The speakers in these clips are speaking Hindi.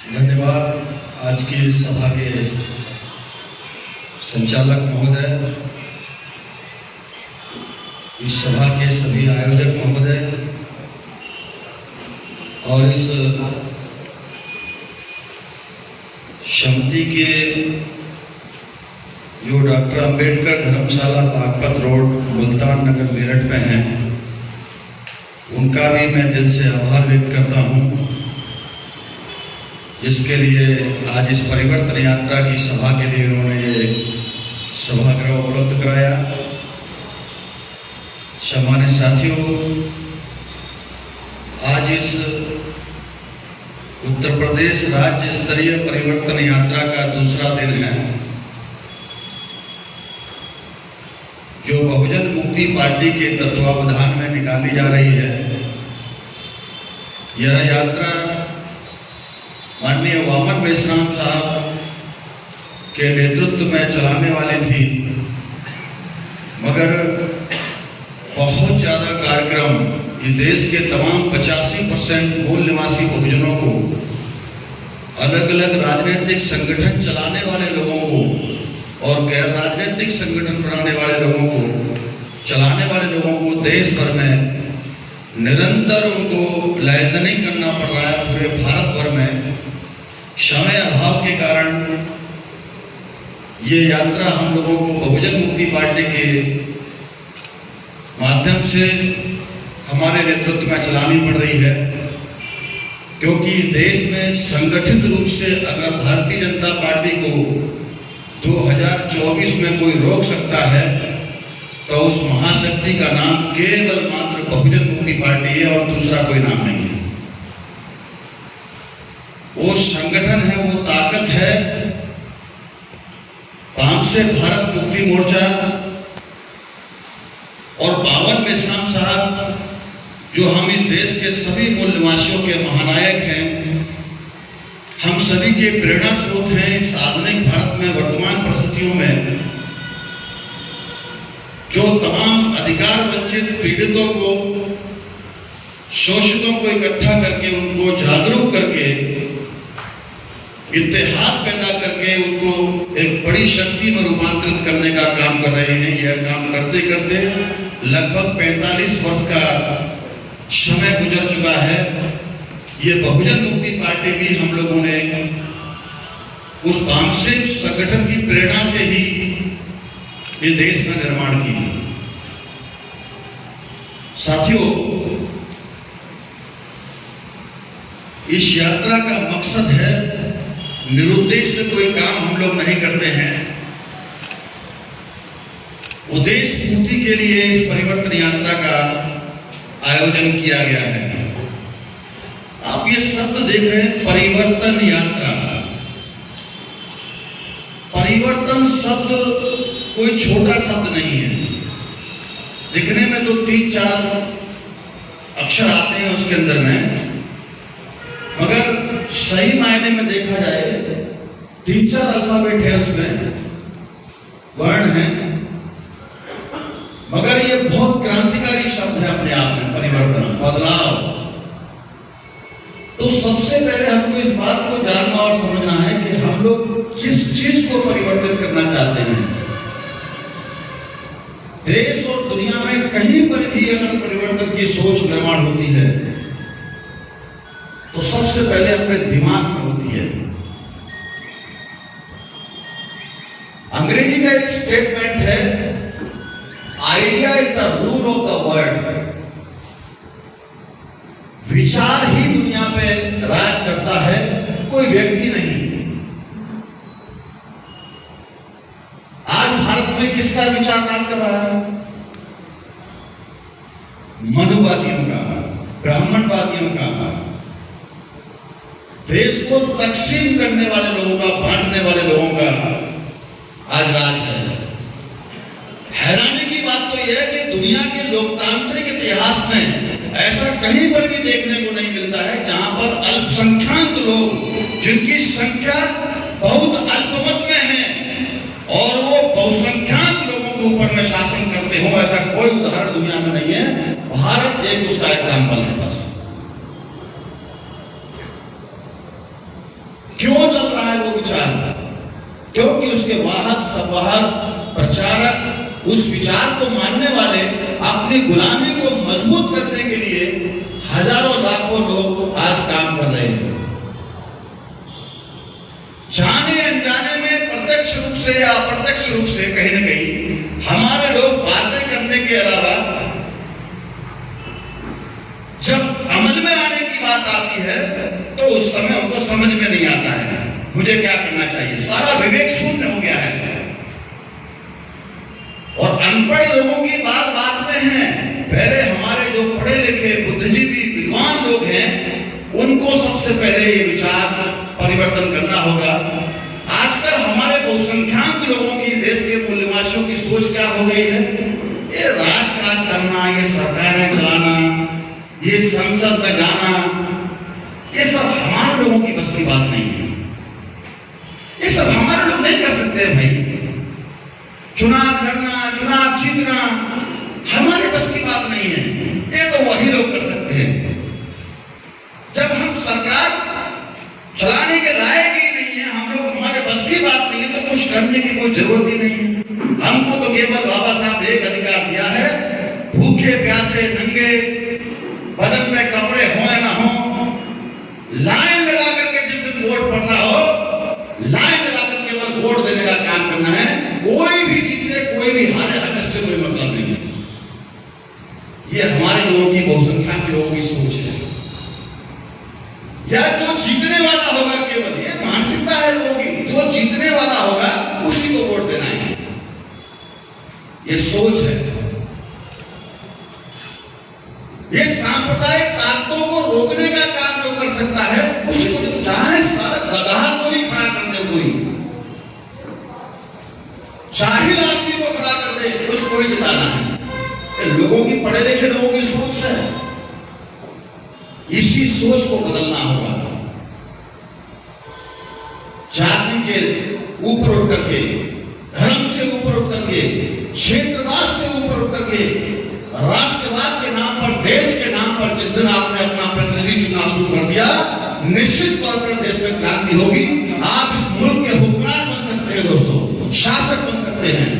धन्यवाद। आज की सभा के संचालक महोदय, इस सभा के सभी आयोजक महोदय और इस समिति के जो डॉक्टर अंबेडकर धर्मशाला बागपत रोड मुल्तान नगर मेरठ में हैं, उनका भी मैं दिल से आभार व्यक्त करता हूं, जिसके लिए आज इस परिवर्तन यात्रा की सभा के लिए उन्होंने ये सभागृह उपलब्ध कराया। सम्मानित साथियों, आज इस उत्तर प्रदेश राज्य स्तरीय परिवर्तन यात्रा का दूसरा दिन है, जो बहुजन मुक्ति पार्टी के तत्वावधान में निकाली जा रही है। यह यात्रा माननीय वामन मेश्राम साहब के नेतृत्व में चलाने वाली थी, मगर बहुत ज़्यादा कार्यक्रम ये देश के तमाम 85% मूल निवासी बहुजनों को, अलग अलग राजनीतिक संगठन चलाने वाले लोगों को और गैर राजनीतिक संगठन बनाने वाले लोगों को, चलाने वाले लोगों को देश भर में निरंतर उनको लाइजनिंग करना पड़ रहा है। पूरे भारत भर में समय अभाव के कारण ये यात्रा हम लोगों को बहुजन मुक्ति पार्टी के माध्यम से हमारे नेतृत्व में चलानी पड़ रही है, क्योंकि देश में संगठित रूप से अगर भारतीय जनता पार्टी को 2024 में कोई रोक सकता है तो उस महाशक्ति का नाम केवल मात्र बहुजन मुक्ति पार्टी है और दूसरा कोई नाम नहीं है। वो संगठन है, वो ताकत है। से भारत मुक्ति मोर्चा और बावन मेश्राम साहब, जो हम इस देश के सभी मूल निवासियों के महानायक हैं, हम सभी के प्रेरणा स्रोत हैं। इस आधुनिक भारत में वर्तमान परिस्थितियों में जो तमाम अधिकार वंचित पीड़ितों को, शोषितों को इकट्ठा करके उनको जागरूक करके, इत्तेहाद पैदा करके उसको एक बड़ी शक्ति में रूपांतरित करने का काम कर रहे हैं। यह काम करते करते लगभग 45 वर्ष का समय गुजर चुका है। ये बहुजन मुक्ति पार्टी भी हम लोगों ने उस वामसिक संगठन की प्रेरणा से ही ये देश में निर्माण की। साथियों, इस यात्रा का मकसद है, निरुद्देश्य कोई काम हम लोग नहीं करते हैं। उद्देश्य पूर्ति के लिए इस परिवर्तन यात्रा का आयोजन किया गया है। आप ये शब्द देख रहे हैं, परिवर्तन यात्रा। परिवर्तन शब्द कोई छोटा शब्द नहीं है। दिखने में तो 3-4 अक्षर आते हैं उसके अंदर में, मगर सही मायने में देखा जाए 3-4 अल्फाबेट है, उसमें वर्ण है, मगर ये बहुत क्रांतिकारी शब्द है अपने आप में। परिवर्तन, बदलाव। तो सबसे पहले हमको इस बात को जानना और समझना है कि हम लोग किस चीज को परिवर्तित करना चाहते हैं। देश और दुनिया में कहीं पर भी अगर परिवर्तन की सोच निर्माण होती है तो सबसे पहले अपने दिमाग में होती है। अंग्रेजी का एक स्टेटमेंट है, idea is the rule of the world. विचार ही दुनिया पे राज करता है, कोई व्यक्ति नहीं। आज भारत में किसका विचार राज कर रहा है? मनुवादियों का, ब्राह्मणवादियों का, देश को तकसीम करने वाले लोगों का, बांटने वाले लोगों का आज राज है। हैरानी की बात तो यह है कि दुनिया के लोकतांत्रिक इतिहास में ऐसा कहीं पर भी देखने को नहीं मिलता है जहां पर अल्पसंख्यक लोग, जिनकी संख्या बहुत अल्पमत में है, और वो बहुसंख्यक लोगों के ऊपर में शासन करते हो, ऐसा कोई उदाहरण दुनिया में नहीं है। भारत एक उसका एग्जाम्पल है बस। क्यों चल रहा है वो विचार? क्योंकि उसके वाहक, संवाहक, प्रचारक, उस विचार को मानने वाले अपनी गुलामी को मजबूत करने के लिए हजारों लाखों लोग आज काम कर रहे हैं। जाने अनजाने में, प्रत्यक्ष रूप से या अप्रत्यक्ष रूप से कहीं न कहीं हमारे लोग बातें करने के अलावा जब अमल में आने की बात आती है तो उस समय उनको समझ में नहीं आता है मुझे क्या करना चाहिए। सारा विवेक शून्य हो गया है। और अनपढ़ लोगों की बात बात में है। पहले हमारे जो पढ़े लिखे बुद्धिजीवी विद्वान लोग हैं उनको सबसे पहले ये विचार परिवर्तन करना होगा। आजकल हमारे बहुसंख्यक लोगों की, देश के मूल निवासियों की सोच क्या हो गई है? ये राज करना, ये सरकारें चलाना, ये संसद में जाना, ये सब हमारे लोगों की बस की बात नहीं है। ये सब हमारे लोग नहीं कर सकते भाई। चुनाव लड़ना, चुनाव जीतना हमारे बस की बात नहीं है। ये तो वही लोग कर सकते हैं। जब हम सरकार चलाने के लायक ही नहीं है, हम लोग, हमारे बस की बात नहीं है, तो कुछ करने की कोई जरूरत ही नहीं है। हमको तो केवल बाबा साहब ने एक अधिकार दिया है, भूखे प्यासे नंगे, बदन में कपड़े हो या ना हो, लाइन लगा करके जिस दिन वोट पड़ रहा हो, लाइन लगा कर केवल वोट देने का काम करना है। कोई भी जीते, कोई भी हारे, हमें से कोई मतलब नहीं है। ये हमारे लोगों की, बहुसंख्यक लोगों की सोच है। या जो जीतने वाला होगा, केवल ये मानसिकता है लोगों की, जो जीतने वाला होगा उसी को वोट देना है। ये सोच है। ये सांप्रदायिक ताकतों को रोकने का काम जो कर सकता है उसी को, चाहे सारा गधा को भी खड़ा कर दे, कोई जाहिल आदमी को खड़ा कर दे, उसको ही जिताना है। लोगों की, पढ़े लिखे लोगों की सोच है। इसी सोच को बदलना होगा। जाति के ऊपर उठ करके, धर्म से ऊपर उठ करके, क्षेत्रवाद से ऊपर उठ करके, राष्ट्रवाद के नाम पर, देश के नाम पर जिस दिन आपने अपना प्रतिनिधि चुनाव शुरू कर दिया, निश्चित तौर पर देश में क्रांति होगी। आप इस मुल्क के हुक्मरान बन सकते हैं दोस्तों, शासक बन सकते हैं।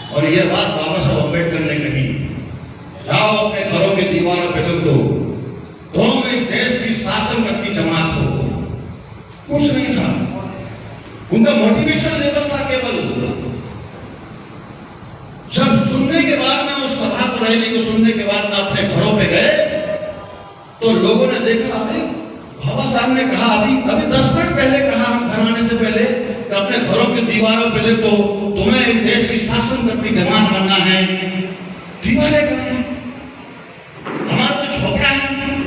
और यह बात बाबा साहब अम्बेडकर ने कही, जाओ अपने घरों की दीवारों पे लिख दो, तुम इस देश की शासन करती जमात हो। कुछ नहीं था, उनका मोटिवेशन लेवल था केवल। जब सुनने के बाद में, उस सभा को, रैली को सुनने के बाद में अपने घरों पे गए तो लोगों ने देखा, अरे बाबा साहब ने कहा, अभी 10 मिनट पहले कहा, हम घर आने से पहले, कि अपने घरों की दीवारों पे लिख दो, तुम्हें इस देश की शासन करती जमात बनना है। दीवारें कहाँ हैं? हमारा तो झोपड़ा है,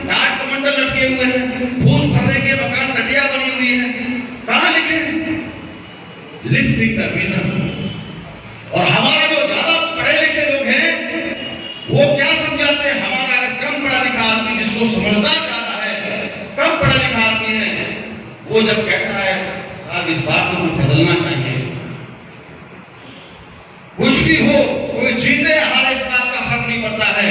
टाट कमंडल लटके हुए हैं, फूस भरने के मकान, टटिया बनी हुई है, कहाँ लिखे? Lift the vision. और हमारा जो ज्यादा पढ़े लिखे लोग हैं वो क्या समझाते हैं? हमारा कम पढ़ा लिखा आदमी, जिसको समझदार ज्यादा है, कम पढ़ा लिखा आदमी है, वो जब कहता है साहब इस बात को कुछ बदलना चाहिए, कुछ भी हो, कोई जीते हारे, इस बात का फर्क नहीं पड़ता है,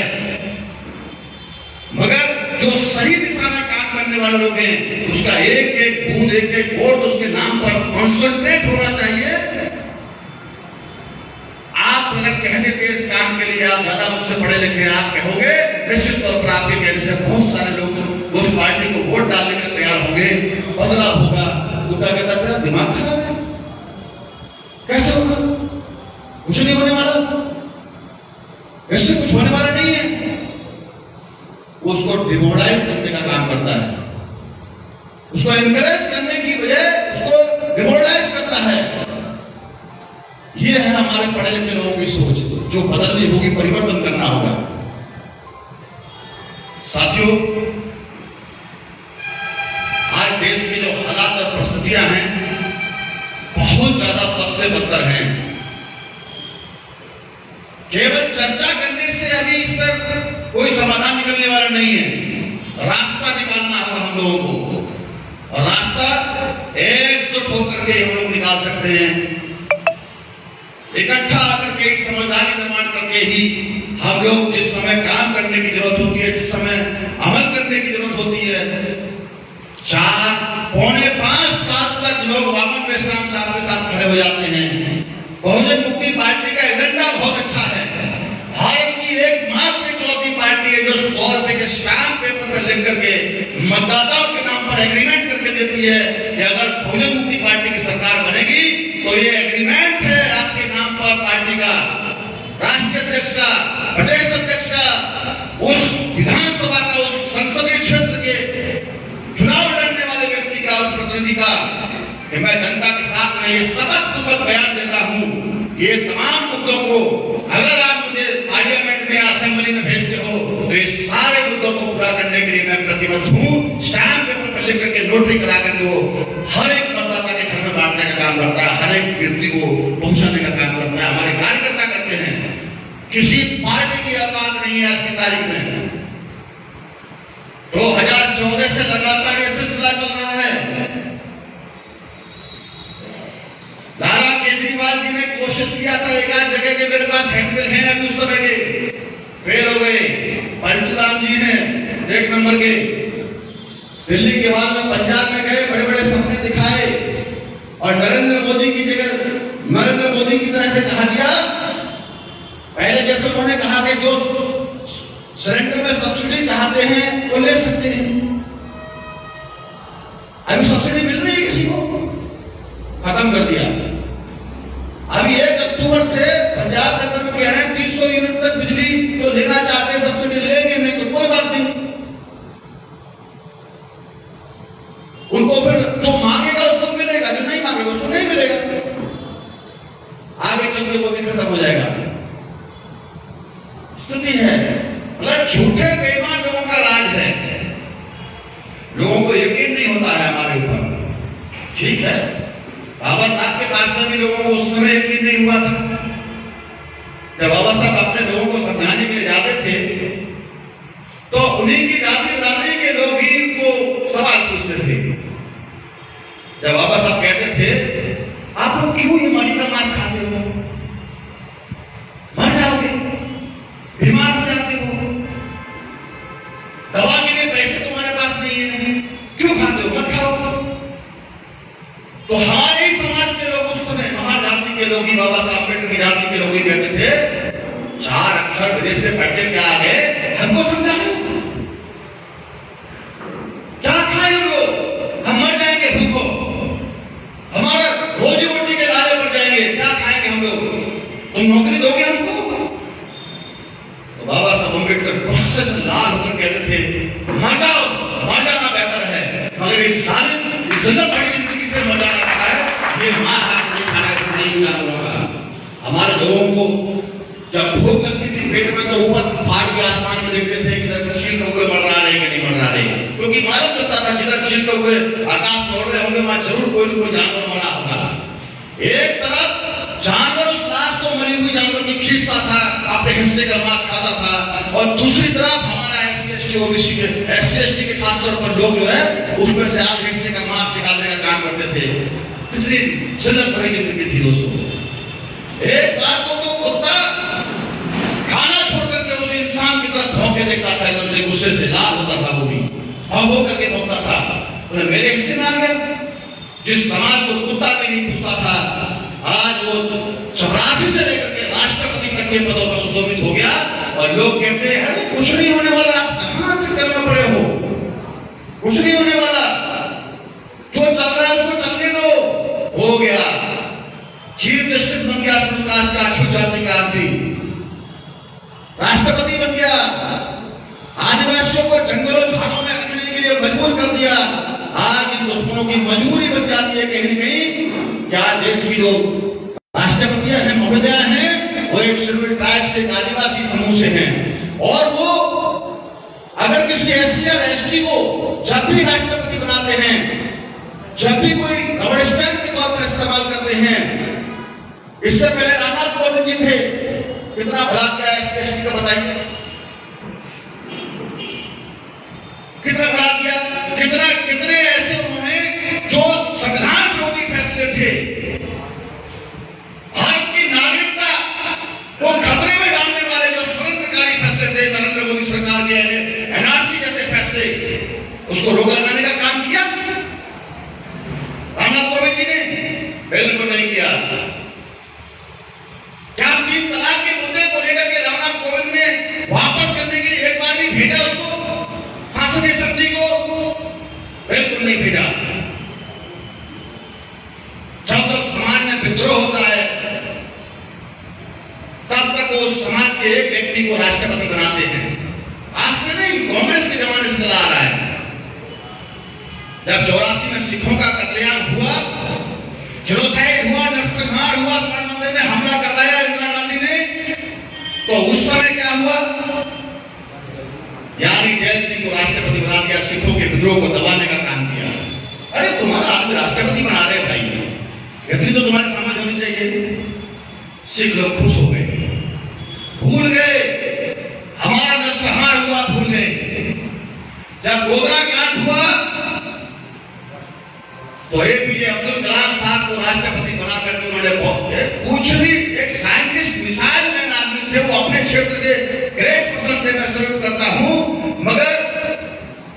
मगर जो सही दिशा में काम करने वाले लोग हैं उसका एक एक बूंद, एक एक वोट उसके नाम पर कॉन्सेंट्रेट होना चाहिए। आप अगर कह देते इस काम के लिए, आप ज्यादा मुझसे पढ़े लिखे, आप कहोगे, निश्चित तौर पर आपके कहने से बहुत सारे लोग उस पार्टी को वोट डालने के तैयार होंगे, बदलाव होगा। उनका कहता तेरा दिमाग खराब है, कैसे होगा? कुछ नहीं होने वाला, इससे कुछ होने वाला नहीं है। वो उसको डिमोरलाइज करने का काम करता है, उसको एनकरेज करने की बजाय उसको डिमोरलाइज करता है। ये है हमारे पढ़े लिखे लोगों की सोच, जो बदलनी होगी, परिवर्तन करना होगा। साथियों, आज देश की जो हालात और परिस्थितियां हैं बहुत ज्यादा पद से बदतर हैं। केवल चर्चा करने से अभी इस पर कोई समाधान निकलने वाला नहीं है। रास्ता निकालना होगा हम लोगों को, और रास्ता एकजुट होकर के हम लोग निकाल सकते हैं। इकट्ठा आकर के समझदारी निर्माण करके ही हम लोग, जिस समय काम करने की जरूरत होती है, जिस समय अमल करने की जरूरत होती है, 4, पौने 5 साल लोग वामन मेश्राम साहब के साथ खड़े हो जाते हैं। बहुजन मुक्ति पार्टी का एजेंडा बहुत अच्छा है। भारत की एकमात्र इकलौती पार्टी है जो 100 रुपए के स्टैम्प पेपर पर लिख करके मतदाताओं के नाम पर एग्रीमेंट करके देती है कि अगर बहुजन मुक्ति पार्टी की सरकार बनेगी तो ये एग्रीमेंट है आपके नाम पर पार्टी का, राष्ट्रीय अध्यक्ष का, प्रदेश अध्यक्ष का, उस विधानसभा का, उस संसदीय क्षेत्र के चुनाव लड़ने वाले व्यक्ति का, उस प्रतिनिधि का, कि मैं जनता के साथ में ये शपथ पूर्वक बयान देता हूं कि ये तमाम मुद्दों को अगर आप मुझे पार्लियामेंट में, असेंबली में भेजते हो तो ये सारे मुद्दों को पूरा करने के लिए मैं प्रतिबद्ध हूं। स्टैम्प पेपर पर लिख करके नोटरी करा करके वो हर एक मतदाता के घर में बांटने का काम करता है, हर एक व्यक्ति को पहुंचाने का काम करता है। हमारे कार्यकर्ता करते हैं। किसी पार्टी की औकात नहीं है आज की तारीख में। 2014 से लगातार ये सिलसिला चल रहा है। लाला केजरीवाल जी ने कोशिश किया था, एक आध जगह के मेरे पास हैंडबिल हैं अभी उस समय के, फेल हो गए। पलटू राम जी हैं 1 नंबर के, दिल्ली के बाद में पंजाब में गए, बड़े बड़े सपने दिखाए और नरेंद्र मोदी की जगह, नरेंद्र मोदी की तरह से कहा दिया। पहले जैसे उन्होंने कहा कि जो सिलेंडर में सब्सिडी चाहते हैं वो ले सकते हैं। अभी सब्सिडी मिल रही है किसी को? खत्म कर दिया। अभी 1 अक्टूबर से पंजाब के अंदर कह रहे हैं 300 यूनिट तक बिजली जो लेना चाहते हैं सब्सिडी लेंगे, नहीं तो कोई बात नहीं। उनको फिर जो मांगेगा उसको मिलेगा, जो नहीं मांगेगा उसको नहीं मिलेगा। आगे चल के वो भी खत्म हो जाएगा। स्थिति है मतलब झूठे बेईमान लोगों का राज है। लोगों को यकीन नहीं होता है हमारे ऊपर। ठीक है, बाबा साहब के पास में भी लोगों को उस समय यकीन नहीं हुआ था। जब बाबा साहब अपने लोगों को समझाने के लिए जाते थे तो उन्हीं की जाति बिरादरी के लोग ही उनको सवाल पूछते थे। जब बाबा साहब कहते थे आप लोग क्यों ये मरी का मांस खाते हो, मर जाओगे, बीमार हो जाते हो, दवा के लिए पैसे तुम्हारे पास नहीं है, क्यों खाते हो, मत खाओ। तो हमारे ही समाज के लोग उस समय महाजाति के लोग ही, बाबा साहब अम्बेडकर की जाति के लोग ही कहते थे 4 अक्षर विदेश से पढ़ के क्या आ गए, हमको समझा दो। क्या खाए हम लोग, हम मर जाएंगे भूखों, हमारा रोजी रोटी के लाले पड़ जाएंगे, क्या खाएंगे हम लोग, तुम नौकरी दोगे हमको? तो बाबा साहब अम्बेडकर गुस्से से लाल होकर कहते थे मर जाओ, मर जाना बेहतर है, मगर इस जालिम जिंदगी बड़ी जिंदगी से मर जाना है, ये मां हाथ नहीं खाना नहीं होगा। हमारे लोगों को जब भूख लगती थी पेट में तो ऊपर फाड़ के आसमान में देखते थे कि चील हुए मर रहा है कि नहीं मर रहा है, क्योंकि मालूम चलता था जिधर चील हुए आकाश में उड़ रहे होंगे वहां जरूर कोई न कोई जानवर मरा होगा। एक तरफ जानवर उस लाश को मरी हुई जानवर की खींचता था, अपने हिस्से का मांस खाता था, और दूसरी तरफ हमारा SC ST के खासतौर पर लोग जो है उसमें से आधे हिस्से का मांस निकालने का काम करते थे। कितनी जिल्लत भरी जिंदगी थी दोस्तों। एक बार तो कुत्ता खाना छोड़ करके उस इंसान की तरफ भौंके देखता था, एकदम से गुस्से से लाल होता था, वो भी भौंक करके भौंकता था। तो मेरे हिस्से में आ गया। जिस समाज को कुत्ता भी नहीं पूछता था, आज वो 84 से लेकर के राष्ट्रपति तक के पदों पर सुशोभित हो गया, और लोग कहते हैं अरे कुछ नहीं होने वाला, आप कहां चक्कर में पड़े हो, कुछ नहीं होने वाला, जो चल रहा है उसको चलने दो। हो गया, चीफ जस्टिस बन गया, कास्ट का अछूत जाति का आदमी, राष्ट्रपति बन गया, आदिवासियों को जंगलों झाड़ों में रखने के लिए मजबूर कर दिया। आज इन दुश्मनों की मजबूरी बन जाती है कहीं न कहीं। क्या देश की जो राष्ट्रपति हैं, महोदया हैं, वो एक शेड्यूल्ड ट्राइब से, आदिवासी समूह से हैं, और वो अगर किसी SC या ST को जब भी राष्ट्रपति बनाते हैं, जब भी कोई रबड़ स्टैंप के तौर पर इस्तेमाल करते हैं, इससे पहले रामनाथ कोविंद जी थे, कितना भला किया SC ST का बताइए, कितना भला किया, कितने ऐसे उन्होंने जो संविधान विरोधी फैसले थे, भारत की नागरिकता को खतरे में डालने वाले जो षड्यंत्रकारी फैसले थे, नरेंद्र मोदी सरकार के NRC जैसे फैसले, उसको रोक लगाने का काम किया रामनाथ कोविंद जी ने। कभी नहीं भेजा। जब तक समाज में विद्रोह होता है तब तक वो समाज के एक व्यक्ति को राष्ट्रपति बनाते हैं। आज से नहीं, कांग्रेस के जमाने से चला आ रहा है। जब 84 में सिखों का कत्लेआम हुआ, जेनोसाइड हुआ, नरसंहार हुआ, स्वर्ण मंदिर में हमला करवाया इंदिरा गांधी ने, तो उस समय क्या हुआ? यानी जय सिंह को राष्ट्रपति बना दिया, सिखों के विद्रोह को दबाने का काम किया। अरे तुम्हारा आदमी राष्ट्रपति बना रहे भाई, इतनी तो तुम्हारी समझ होनी चाहिए। सिख लोग खुश हो गए, भूल गए हमारा नरसंहार हुआ, भूल गए। जब गोबरा कांड हुआ तो एपीजे अब्दुल कलाम साहब को राष्ट्रपति बना करके उन्होंने कुछ भी, एक साइंटिस्ट, मिसाइल मैन आदमी थे, वो अपने क्षेत्र के ग्रेट पर्सन थे, मैं सल्यूट करता हूं, मगर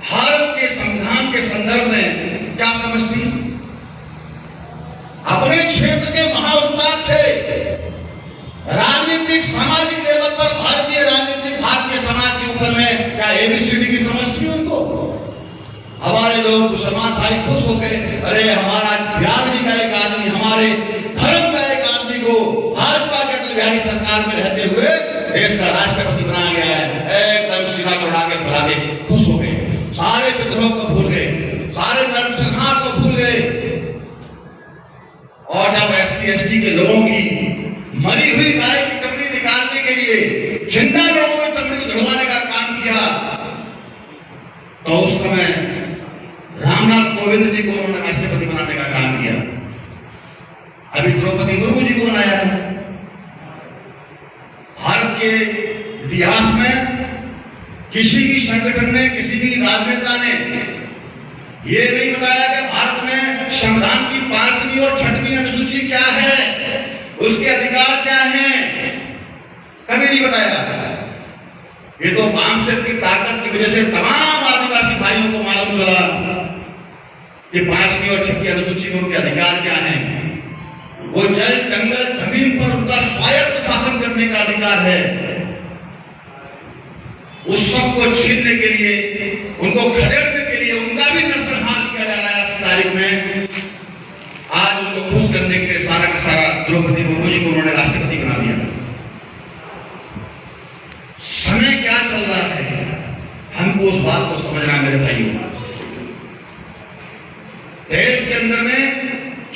भारत के संविधान के संदर्भ में क्या समझती? अपने क्षेत्र के महाउस्ताद थे। राजनीतिक सामाजिक लेवल पर भारतीय राजनीतिक, भारतीय समाज के ऊपर में क्या एबीसीडी की समझ थी उनको? हमारे लोग मुसलमान भाई खुश हो गए, अरे हमारा बिरादरी का एक आदमी, हमारे धर्म का एक आदमी को भाजपा के अटल बिहारी सरकार में रहते हुए देश का राष्ट्रपति बनाया गया है। एकदम सीधा बढ़ा के फैला के खुश हो गए, सारे विद्रोह को भूल गए, सारे नरसंहार को भूल गए। और जब SC/ST के लोगों की मरी हुई गाय की चमड़ी निकालने के लिए जिंदा लोगों में चमड़ी को झुलवाने का काम किया, तो उस समय रामनाथ कोविंद जी को उन्होंने राष्ट्रपति बनाने का काम किया। अभी द्रौपदी मुर्मू जी को बनाया है। भारत के इतिहास में किसी भी संगठन ने, किसी भी राजनेता ने ये नहीं बताया कि भारत में संविधान की 5वीं और 6वीं अनुसूची क्या है, उसके अधिकार क्या हैं, कभी नहीं बताया। ये तो बामसेट की ताकत की वजह से तमाम आदिवासी भाइयों को मालूम चला कि 5वीं और 6वीं अनुसूची में उनके अधिकार क्या हैं। वो जल, जंगल, जमीन पर उनका स्वायत्त शासन करने का अधिकार है। उस सब को छीनने के लिए, उनको खदेड़ने के लिए उनका भी नरसंहार किया जा रहा है। आज की तारीख में आज उनको खुश करने के लिए सारा का सारा द्रौपदी मुर्मू जी को उन्होंने राष्ट्रपति बना दिया। समय क्या चल रहा है, हमको उस बात को समझना है मेरे भाइयों। देश के अंदर में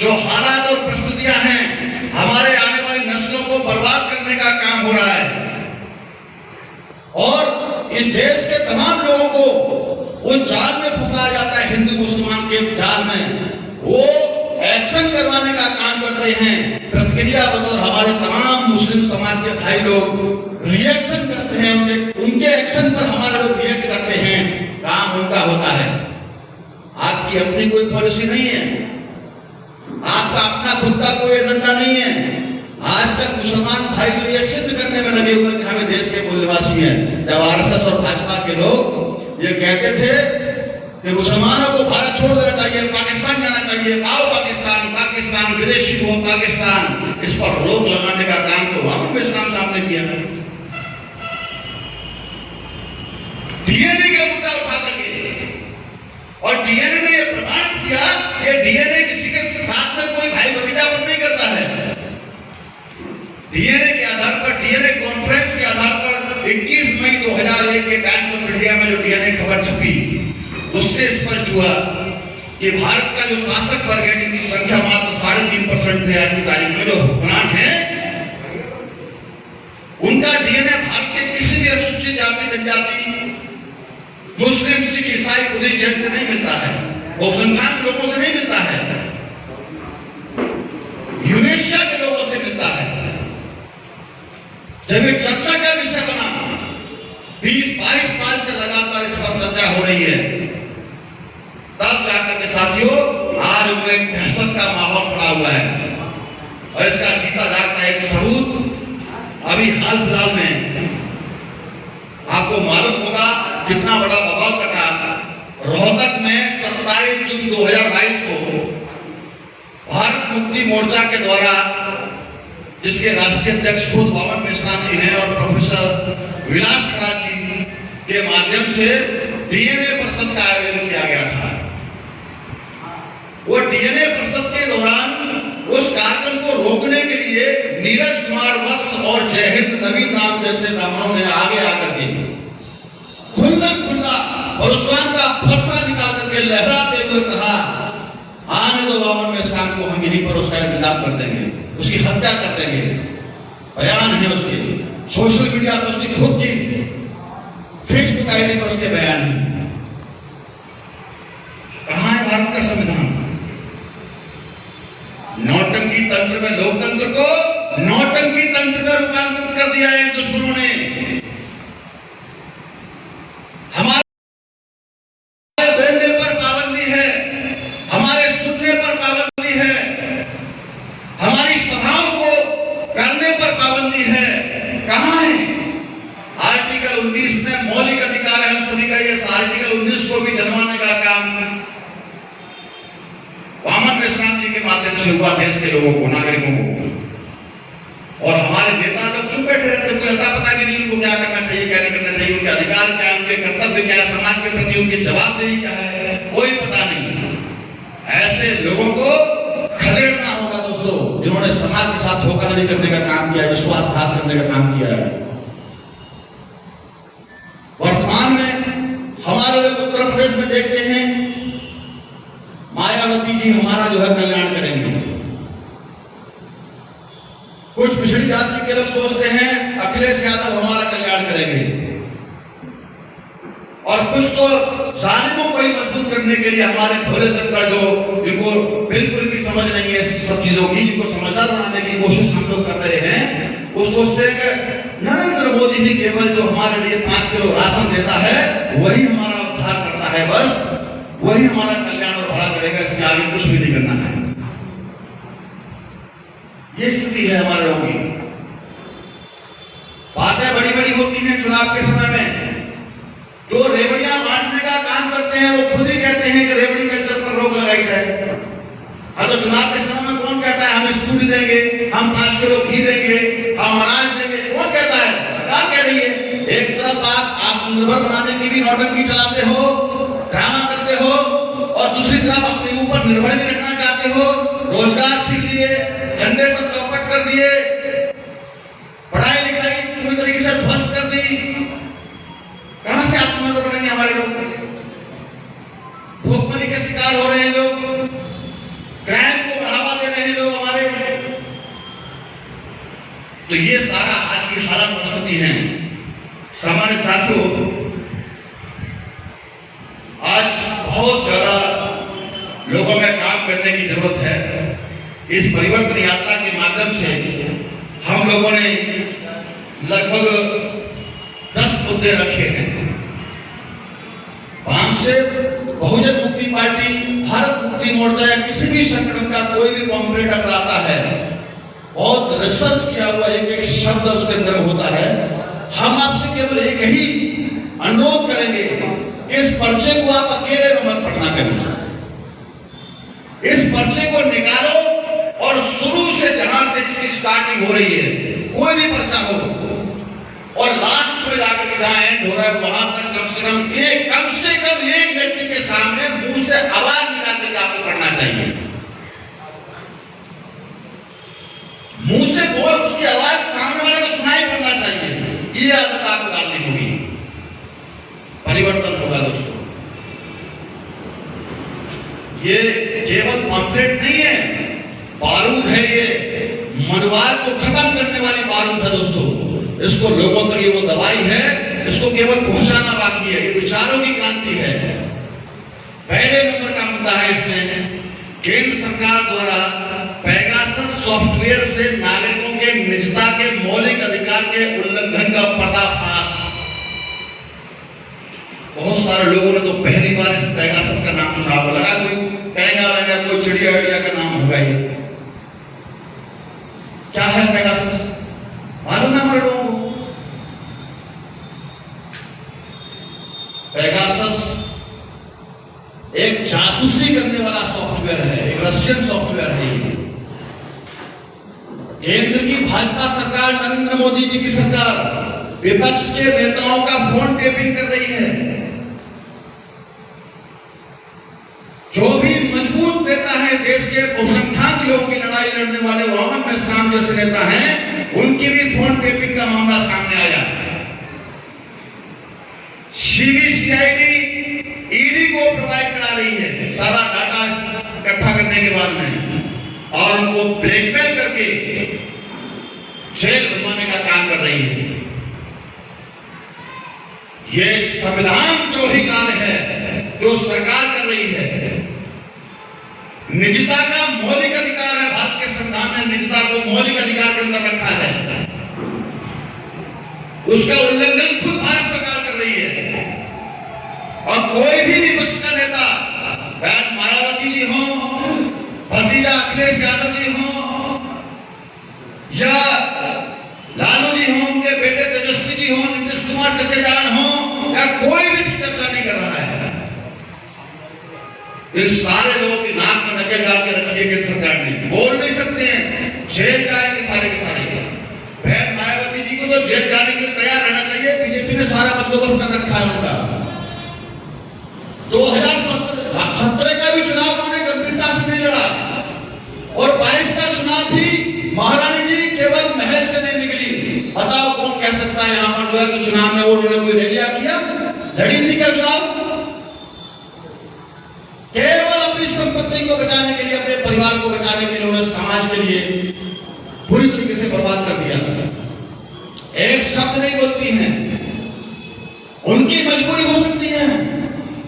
जो हालात और परिस्थितियां हैं, हमारे आने वाली नस्लों को बर्बाद करने का काम हो रहा है। और इस देश के तमाम लोगों को उस जाल में फंसाया जाता है, हिंदू मुसलमान के जाल में। वो एक्शन करवाने का काम कर रहे हैं। प्रतिक्रिया बतौर हमारे तमाम मुस्लिम समाज के भाई लोग रिएक्शन करते हैं, उनके एक्शन पर हमारे लोग रिएक्ट करते हैं। काम उनका होता है। आपकी अपनी कोई पॉलिसी नहीं है, आपका अपना खुद का कोई एजेंडा नहीं है। आज तक मुसलमान भाई तो ये सिद्ध करने में लगे हुए कि हमें देश के मूल निवासी हैं। जब आरएसएस और भाजपा के लोग ये कहते थे कि मुसलमानों को भारत छोड़ देना चाहिए, पाकिस्तान जाना चाहिए, आओ पाकिस्तान, पाकिस्तान विदेशी हो पाकिस्तान, इस पर रोक लगाने का काम तो वामन इस्लाम साहब ने किया। डीएनए का मुद्दा उठा करके, और डीएनए ने यह प्रमाणित किया कि डीएनए किसी के साथ में कोई भाई भतीजापन नहीं करता है। डीएनए के आधार पर, डीएनए कॉन्फ्रेंस के आधार पर 21 मई 2001 के टाइम्स ऑफ इंडिया में जो डीएनए खबर छपी, उससे स्पष्ट हुआ कि भारत का जो शासक वर्ग है, जिनकी संख्या मात्र 3.5% है आज की तारीख में, जो हुक्मरान है, उनका डीएनए भारत के किसी भी अनुसूचित जाति, जनजाति, मुस्लिम, सिख, ईसाई, बुद्धिस्ट जैन से नहीं मिलता है, बहुसंख्यक लोगों से नहीं मिलता है, यूरेशिया के लोगों से मिलता है। जब एक चर्चा का विषय बना, 20-22 साल से लगातार इस पर चर्चा हो रही है, तब जाकर के साथियों आज उनमें एक दहशत का माहौल पड़ा हुआ है। और इसका जीता जागता एक सबूत अभी हाल फिलहाल में आपको मालूम होगा कितना बड़ा बवाल कटा। रोहतक में 27 जून 2022 को भारत मुक्ति मोर्चा के द्वारा, जिसके राष्ट्रीय अध्यक्ष खुद वामन इस्लाम जी हैं और प्रोफेसर विलास खड़ा जी के माध्यम से डीएनए परिषद का आयोजन किया गया था। नीरज कुमार वत्स और जयहिंद नवीन नाम जैसे ब्राह्मणों ने आगे आकर के खुल्ला परशुराम का फरसा निकाल करके लहराते हुए कहा, आने दो वामन में शाम को, हम यहीं पर उसका इंतजाम कर देंगे, उसकी हत्या कर देंगे। बयान है उसके, सोशल मीडिया पर उसकी खुद की फेसबुक आईडी पर उसके बयान है। कहां है भारत का संविधान? नौटंकी तंत्र में लोकतंत्र को नौटंकी तंत्र में रूपांतरित कर दिया है दुश्मनों ने। हमारे बोलने पर पाबंदी है, हमारे सुनने पर पाबंदी है, हमारी सभाओं को करने पर पाबंदी है। कहां है? आर्टिकल 19 में मौलिक अधिकार है हम सभी का। ये आर्टिकल 19 को भी जनवाने का काम वामन विश्राम जी के माध्यम से हुआ देश के लोगों को, नागरिकों को। और हमारे नेता लोग चुप बैठे रहते, कोई अता पता भी नहीं उनको क्या करना चाहिए, क्या नहीं करना चाहिए, उनके अधिकार क्या है, उनके कर्तव्य क्या है, समाज के प्रति उनकी जवाबदेही क्या है, कोई पता नहीं। ऐसे लोगों को खदेड़ना होगा दोस्तों, जिन्होंने समाज के साथ धोखाधड़ी करने का काम किया है, विश्वासघात करने का काम किया है। वर्तमान में हमारे लोग उत्तर प्रदेश में देखते हैं, मायावती जी हमारा जो है कल्याण करेंगे। कुछ पिछड़ी जाति के लोग सोचते हैं अखिलेश यादव हमारा कल्याण करेंगे, और कुछ तो जालिमों को ही मजबूत करने के लिए हमारे भोले शंकर, जो जिनको बिल्कुल भी समझ नहीं है सब चीजों की, जिनको समझदार बनाने की कोशिश हम लोग कर रहे हैं, वो सोचते हैं कि नरेंद्र मोदी जी केवल जो हमारे लिए 5 किलो राशन देता है वही हमारा उद्धार करता है, बस वही हमारा कल्याण और भला करेगा, इसके आगे कुछ भी नहीं करना है। ये स्थिति है हमारे लोगों की। बातें बड़ी बड़ी होती हैं चुनाव के समय में। जो रेवड़ियां बांटने का काम करते हैं वो खुद ही कहते हैं कि रेवड़ी कल्चर पर रोक लगाई जाए। और तो चुनाव के समय में कौन कहता है हम स्कूटी देंगे, हम 5 किलो घी देंगे, हम अनाज देंगे? कौन कहता है? सरकार कह रही है। एक तरफ आप आत्मनिर्भर बनाने की भी नौटंकी चलाते हो, ड्रामा करते हो, और दूसरी तरफ अपने ऊपर निर्भर भी रखना चाहते हो। रोजगार छीन लिए, धंधे सब चौपट कर दिए, पढ़ाई लिखाई पूरी तरीके से ध्वस्त कर दी। कहां से आत्मनिर्भर बनेंगे हमारे लोग? भूखमरी के शिकार हो रहे हैं लोग, क्राइम को बढ़ावा दे रहे हैं लोग हमारे। तो ये सारा आज की हालत परिस्थिति है। सामान्य साथियों, आज बहुत ज्यादा लोगों में काम करने की जरूरत है। इस परिवर्तन यात्रा के माध्यम से हम लोगों ने लगभग 10 मुद्दे रखे हैं। 5 से बहुजन मुक्ति पार्टी, भारत मुक्ति मोर्चा या किसी भी संगठन का कोई भी पॉम्पलेट अगर आता है, बहुत रिसर्च किया हुआ एक शब्द उसके अंदर होता है। हम आपसे केवल एक ही अनुरोध करेंगे, इस पर्चे को आप अकेले में मत पढ़ना करें। इस पर्चे को निकालो और शुरू से जहां से इसकी स्टार्टिंग हो रही है, कोई भी पर्चा हो, और लास्ट में जाकर जहां एंड हो रहा है वहां तक कम से कम एक व्यक्ति के सामने मुंह से आवाज निकालने का आपको पढ़ना चाहिए। मुंह से बोल, उसकी आवाज सामने वाले को सुनाई पड़ना चाहिए। ये आदत आपको डालनी होगी, परिवर्तन होगा दोस्तों। ये केवल पॉम्पलेट नहीं है, बारूद है। ये मनवार को खत्म करने वाली बारूद है दोस्तों। इसको लोगों तक ये वो दवाई है, इसको केवल पहुंचाना बाकी है। ये विचारों की क्रांति है। पहले नंबर का मुद्दा है इसमें, केंद्र सरकार द्वारा पेगासस सॉफ्टवेयर से नागरिकों के निजता के मौलिक अधिकार के उल्लंघन का पर्दाफाश। बहुत सारे लोगों ने तो पहली बार इस पेगासस का नाम सुना होगा, लगा कोई कहेगा कोई चिड़िया विड़िया का नाम होगा। ये क्या है पेगासस? मालूम है हमारे लोगों को? पेगासस एक जासूसी करने वाला सॉफ्टवेयर है, एक रशियन सॉफ्टवेयर है। केंद्र की भाजपा सरकार, नरेंद्र मोदी जी की सरकार विपक्ष के नेताओं का फोन टेपिंग कर रही है। जो भी मजबूत नेता है देश के बहुसंख्यक लोगों की लड़ाई लड़ने वाले वामन में शाम कांग्रेस नेता हैं, उनकी भी फोन टेपिंग का मामला सामने आया। सीबीसीआईडी ईडी को प्रोवाइड करा रही है सारा डाटा इकट्ठा करने के बाद में, और उनको ब्लैकमेल करके जेल भरवाने का काम कर रही है। ये संविधान द्रोही कार्य है जो सरकार कर रही है। निजता का मौलिक अधिकार है, भारत के संविधान ने निजता को मौलिक अधिकार के अंदर रखा है, उसका उल्लंघन खुद भारत सरकार कर रही है। और कोई भी विपक्ष का नेता, बहन मायावती जी हो, भतीजा अखिलेश यादव जी हो, या लालू जी हो, उनके बेटे तेजस्वी जी हो, नीतीश कुमार चचेजान हो, या कोई भी चर्चा नहीं कर रहा है। इस सारे लोगों की नाक में नकेल डाल के रखी है केंद्र सरकार ने, बोल नहीं सकते हैं, जेल जाएंगे सारे के सारे। बहन मायावती जी को तो जेल जाने के लिए तैयार रहना चाहिए, बीजेपी ने सारा बंदोबस्त कर रखा है उनका। 2017 का भी चुनाव उन्होंने गंभीरता से नहीं लड़ा, और 22 का चुनाव भी महारानी जी केवल महल से नहीं निकली। बताओ कौन कह सकता है यहाँ पर जो है कि चुनाव में वो उन्होंने कोई रैलियां किया, लड़ी थी क्या चुनाव? केवल अपनी संपत्ति को बचाने के लिए, अपने परिवार को बचाने के लिए उन्होंने समाज के लिए पूरी तरीके से बर्बाद कर दिया। एक शब्द नहीं बोलती हैं, उनकी मजबूरी हो सकती है।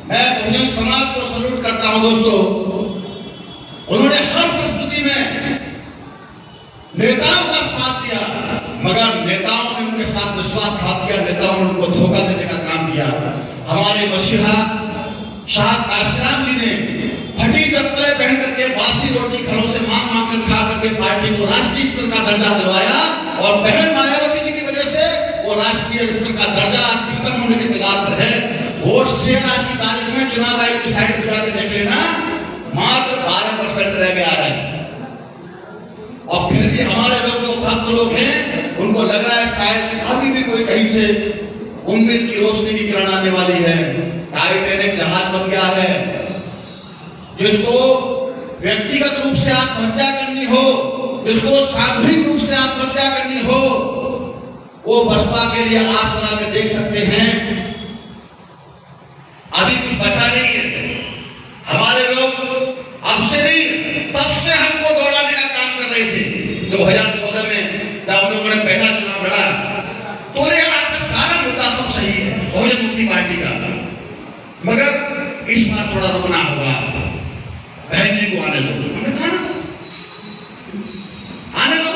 मैं बहुजन समाज को सल्यूट करता हूं दोस्तों, उन्होंने हर परिस्थिति में नेताओं का साथ दिया, मगर नेताओं ने उनके साथ विश्वासघात किया, नेताओं ने उनको धोखा देने का काम किया। हमारे मसीहा शाह काशीराम जी ने फटी चप्पलें पहन करके बासी रोटी घरों से मांग मांग कर खा करके पार्टी को राष्ट्रीय स्तर का दर्जा दिलवाया, और बहन मायावती जी की वजह से वो राष्ट्रीय स्तर का दर्जा आज खत्म होने के कगार पर है। वोट शेयर आज की तारीख में चुनाव आयोग की साइट पर जाकर देख लेना, मात्र 12% रह गया है। और फिर भी हमारे लोग जो भक्त लोग हैं, उनको लग रहा है शायद अभी भी कोई कहीं से उम्मीद की रोशनी की किरण आने वाली है। टाइटैनिक जहाज बन गया है, जिसको व्यक्तिगत रूप से आत्महत्या करनी हो, जिसको सामूहिक रूप से आत्महत्या करनी हो, वो बसपा के लिए आस लगा के देख सकते हैं। अभी कुछ बचा नहीं है। हमारे लोग अब से नहीं, तब से हमको दौड़ाने का काम कर रहे थे। 2014 में जब हम लोगों ने पहला चुनाव लड़ा, तो आपका सारा मुद्दा सब सही है बहुजन मुक्ति पार्टी का, मगर इस बार थोड़ा रुकना होगा, बहन जी को आने दो। हमने कहा ना, आने दो,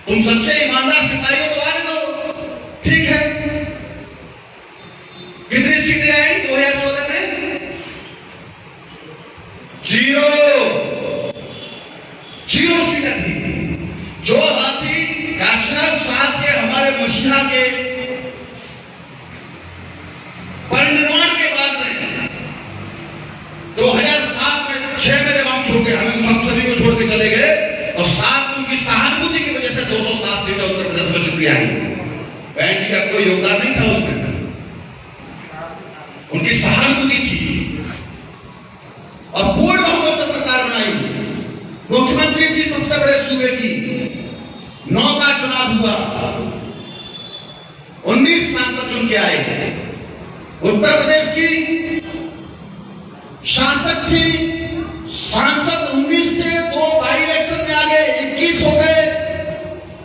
तुम सच्चे ईमानदार सिपाही हो तो आने दो, ठीक है। कितनी सीटें आई 2014 में? 0 सीटें थी। जो हाथी काशीराम साहब के, हमारे मसीहा के परिनिर्वाण के बाद में 2007 में 6 में जब हम छोड़ गए, हम सभी को छोड़ के चले गए, और 7 उनकी सहानुभूति की वजह से 207 सीटें उत्तर प्रदेश में चुकी आई। बहन जी का कोई योगदान नहीं था उसमें, उनकी सहानुभूति थी, और पूर्ण बहुमत से सरकार बनाई। मुख्यमंत्री थी सबसे बड़े सूबे की, 9 का चुनाव हुआ, 19 सांसद चुन के आए। उत्तर प्रदेश की शासक थी, सांसद 19 थे, 2 बाई इलेक्शन में आ गए, 21 हो गए।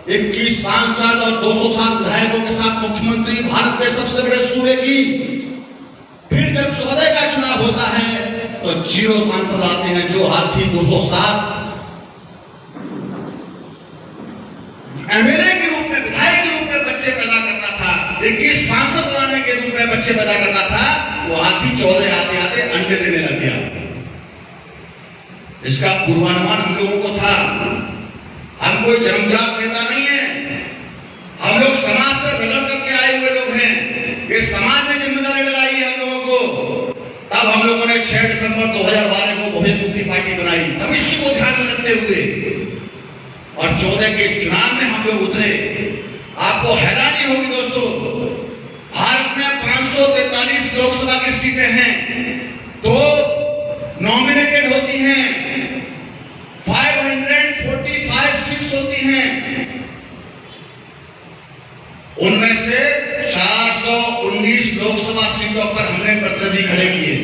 21 सांसद और 207 विधायकों के साथ मुख्यमंत्री भारत के सबसे बड़े सूबे की। फिर जब 14 का चुनाव होता है तो 0 सांसद आते हैं। जो हाथी 207 एमएलए के रूप में, विधायक के रूप में बच्चे पैदा करता था, 21 सांसद बनाने के रूप में बच्चे पैदा करता था, वो हाथी 14 आते आते अंडे देने लग गया। इसका पूर्वानुमान हम लोगों को था। हम कोई जन्मजात नेता नहीं है, हम लोग समाज से रगड़ करके आए हुए लोग हैं। ये समाज ने जिम्मेदारी लगाई है हम लोगों को। तब हम लोगों ने 6 दिसंबर 2012 को बहुजन मुक्ति पार्टी बनाई, भविष्य को ध्यान में रखते हुए, और 14 के चुनाव में हम लोग उतरे। आपको हैरानी होगी दोस्तों, भारत में 543 लोकसभा की सीटें हैं, तो नॉमिनेटेड होती हैं 545 सीट प्रतिनिधि खड़े किए।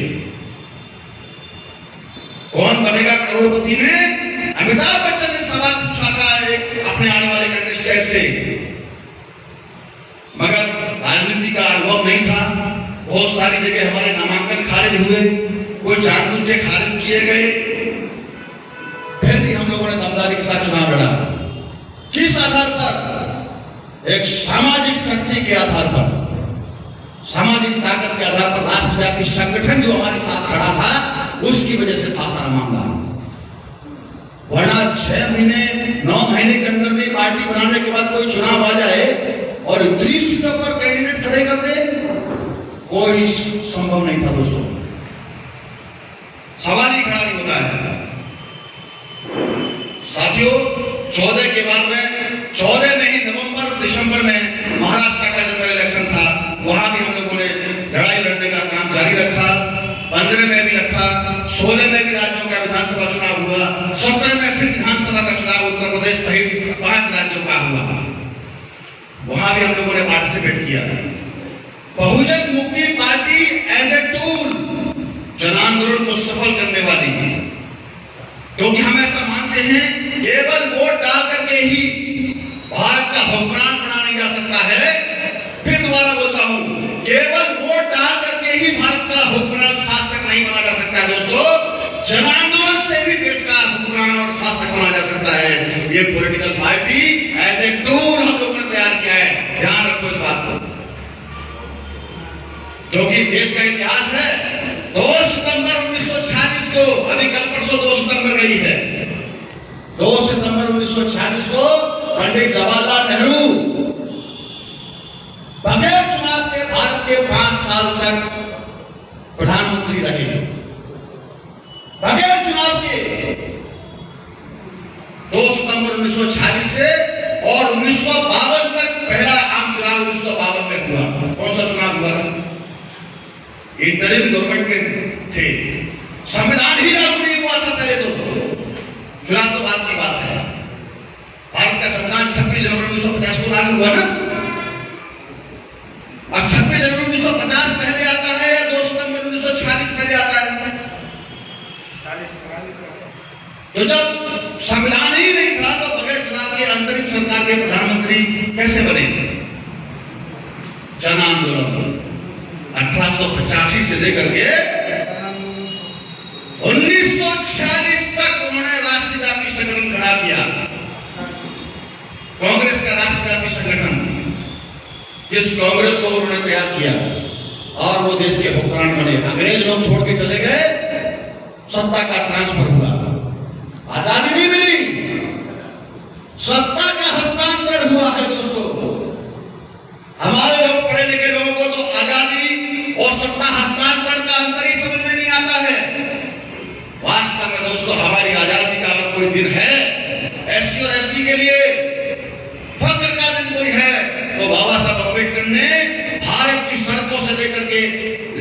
कौन बनेगा करोड़पति में अमिताभ बच्चन ने सवाल पूछा था एक अपने आने वाले कंटेस्टेंट से, मगर राजनीति का अनुभव नहीं था। बहुत सारी जगह हमारे नामांकन खारिज हुए, कोई जानबूझ के खारिज किए गए, फिर भी हम लोगों ने दमदारी के साथ चुनाव लड़ा। किस आधार पर? एक सामाजिक शक्ति के आधार पर, सामाजिक ताकत के आधार पर। राष्ट्रव्यापी संगठन जो हमारे साथ खड़ा था, उसकी वजह से था सारा मामला। वरना 6 महीने 9 महीने के अंदर में पार्टी बनाने के बाद कोई चुनाव आ जाए और 30 सीटों पर कैंडिडेट खड़े कर दे, कोई संभव नहीं था दोस्तों। सवाल ही खड़ा नहीं होता है साथियों। 14 के बाद में 14 में ही नवंबर दिसंबर में महाराष्ट्र का जब इलेक्शन था, वहां भी हम लोगों ने लड़ाई लड़ने का काम जारी रखा। 15 में भी रखा, 16 में भी राज्यों का विधानसभा चुनाव हुआ, 17 में फिर विधानसभा का चुनाव उत्तर प्रदेश सहित 5 राज्यों का हुआ। वहां भी हम लोगों ने पार्टिसिपेट किया। बहुजन मुक्ति पार्टी एज ए टूल जन आंदोलन को सफल करने वाली है, क्योंकि हम ऐसा मानते हैं केवल वोट डाल करके ही भारत का हुक्मरान बना नहीं जा सकता है। फिर दोबारा बोलता हूं, केवल वोट डाल करके ही भारत का हुक्मरान शासक नहीं बना जा सकता है दोस्तों। जन आंदोलन से भी देश का हुक्मरान और शासक बना जा सकता है। ये political party as a tool हम लोगों ने तैयार किया है, ध्यान रखो इस बात को, क्योंकि देश का इतिहास है। 2 सितंबर 1946 को, अभी कल परसों 2 सितंबर गई है, 2 सितंबर 1946 को पंडित जवाहरलाल नेहरू बगैर चुनाव के भारत के 5 साल तक प्रधानमंत्री रहे, बगैर चुनाव के। 2 सितंबर 1946 से और 1952 तक पहला आम चुनाव 1952 में हुआ। कौन सा चुनाव हुआ? इंटरिम गवर्नमेंट के थे, संविधान ही लागू नहीं हुआ था पहले तो। चुनाव तो बात की बात है। भारत का संविधान 26 जनवरी 1950 को लागू हुआ ना। अब 26 जनवरी 1950 पहले आता है या 2 सितंबर 1946 पहले आता है? तो जब संविधान ही नहीं था तो बगैर चुनाव के अंतरिम सरकार के प्रधानमंत्री कैसे बने? जन आंदोलन 1885 से लेकर के 1946 तक उन्होंने राष्ट्रव्यापी संगठन खड़ा किया। कांग्रेस का राष्ट्रव्यापी संगठन, इस कांग्रेस को उन्होंने तैयार किया और वो देश के हुक्मरान बने। अंग्रेज लोग छोड़ के चले गए, सत्ता का ट्रांसफर हुआ, आजादी नहीं मिली, सत्ता का हस्तांतरण हुआ है दोस्तों। हमारे लोग पढ़े लिखे लोगों को तो आजादी और सत्ता हस्तांतरण का अंतर ही समझ में नहीं आता है। वास्तव में दोस्तों हमारी आजादी का अगर कोई दिन है एससी और एसटी के लिए फख्र का दिन कोई है तो बाबा साहब अम्बेडकर ने भारत की सड़कों से लेकर के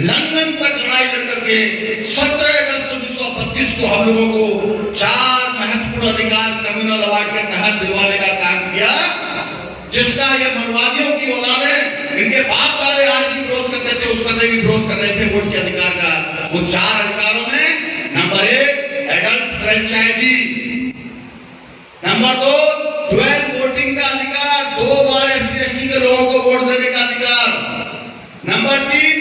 लंदन तक लड़ाई लड़कर के 17 अगस्त 1932 को हम लोगों को 4 महत्वपूर्ण अधिकार कम्युनल अवार्ड के तहत दिलवाने का काम किया, जिसका ये मनुवादियों की औलादें, इनके बाप दादे आज भी विरोध करते थे, उस समय भी विरोध कर रहे थे वोट के अधिकार का। वो 4 अधिकारों में number 1 adult franchise, number 2 dual voting का अधिकार, 2 बार एससी एसटी के लोगों को वोट देने का अधिकार, नंबर 3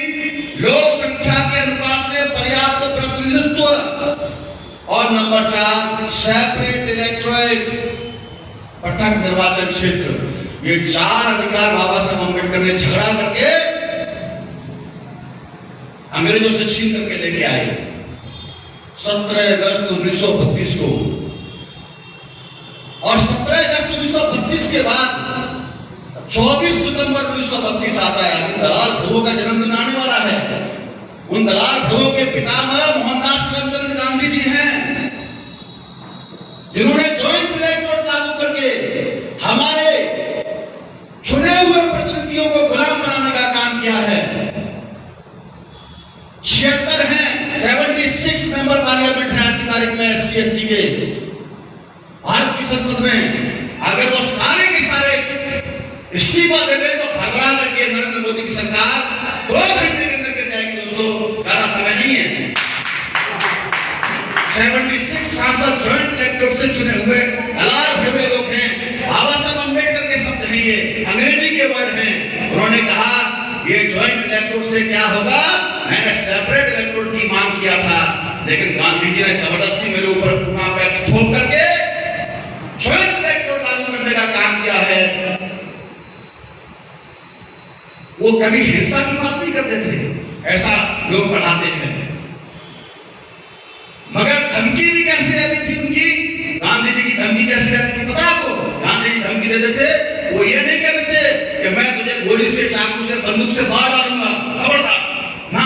लोक संख्या के अनुपात में पर्याप्त प्रतिनिधित्व, और नंबर 4 सेपरेट इलेक्टोरेट, पृथक निर्वाचन क्षेत्र। ये 4 अधिकार बाबा साहब अम्बेडकर ने झगड़ा करके अंग्रेजों से छीन करके लेके आए 17 अगस्त 1932 को। और 17 अगस्त 1932 के बाद 24 सितंबर 1932 आता है। अभी दलाल भ्रुवों का जन्मदिन आने वाला है। उन दलाल भ्रुवों के पितामह मोहनदास करमचंद गांधी जी हैं, जिन्होंने ज्वाइंट इलेक्टोरेट लागू करके हमारे चुने हुए प्रतिनिधियों को गुलाम बनाने का काम किया है। 76 हैं, 76 मेंबर पार्लियामेंट है आज की तारीख में एससी एसटी के भारत की संसद में। अगर वो सारे के सारे इस्तीफा दे दे तो भगवान करके नरेंद्र मोदी की सरकार 2 घंटे के अंदर गिर जाएगी दोस्तों। 76 सांसद ज्वाइंट इलेक्टोरेट से चुने हुए हलाल हुए लोग हैं। बाबा साहब अम्बेडकर के शब्द हैं, ये अंग्रेजी के वर्ड हैं। उन्होंने कहा ये ज्वाइंट इलेक्टोरेट से क्या होगा, मैंने सेपरेट इलेक्टोरेट की मांग किया था, लेकिन गांधी जी ने जबरदस्ती मेरे ऊपर पूना पैक्ट थोप करके ज्वाइंट इलेक्टोरेट लागू करने का काम किया है। वो कभी हिंसा की बात नहीं करते थे, ऐसा लोग पढ़ाते हैं। मगर धमकी भी कैसे रहती थी उनकी, गांधी जी की धमकी कैसे रहती थी पता आपको? गांधी जी धमकी देते थे, वो ये नहीं कहते थे कि मैं तुझे गोली से, चाकू से, बंदूक से मार डालूंगा, खबरदार ना,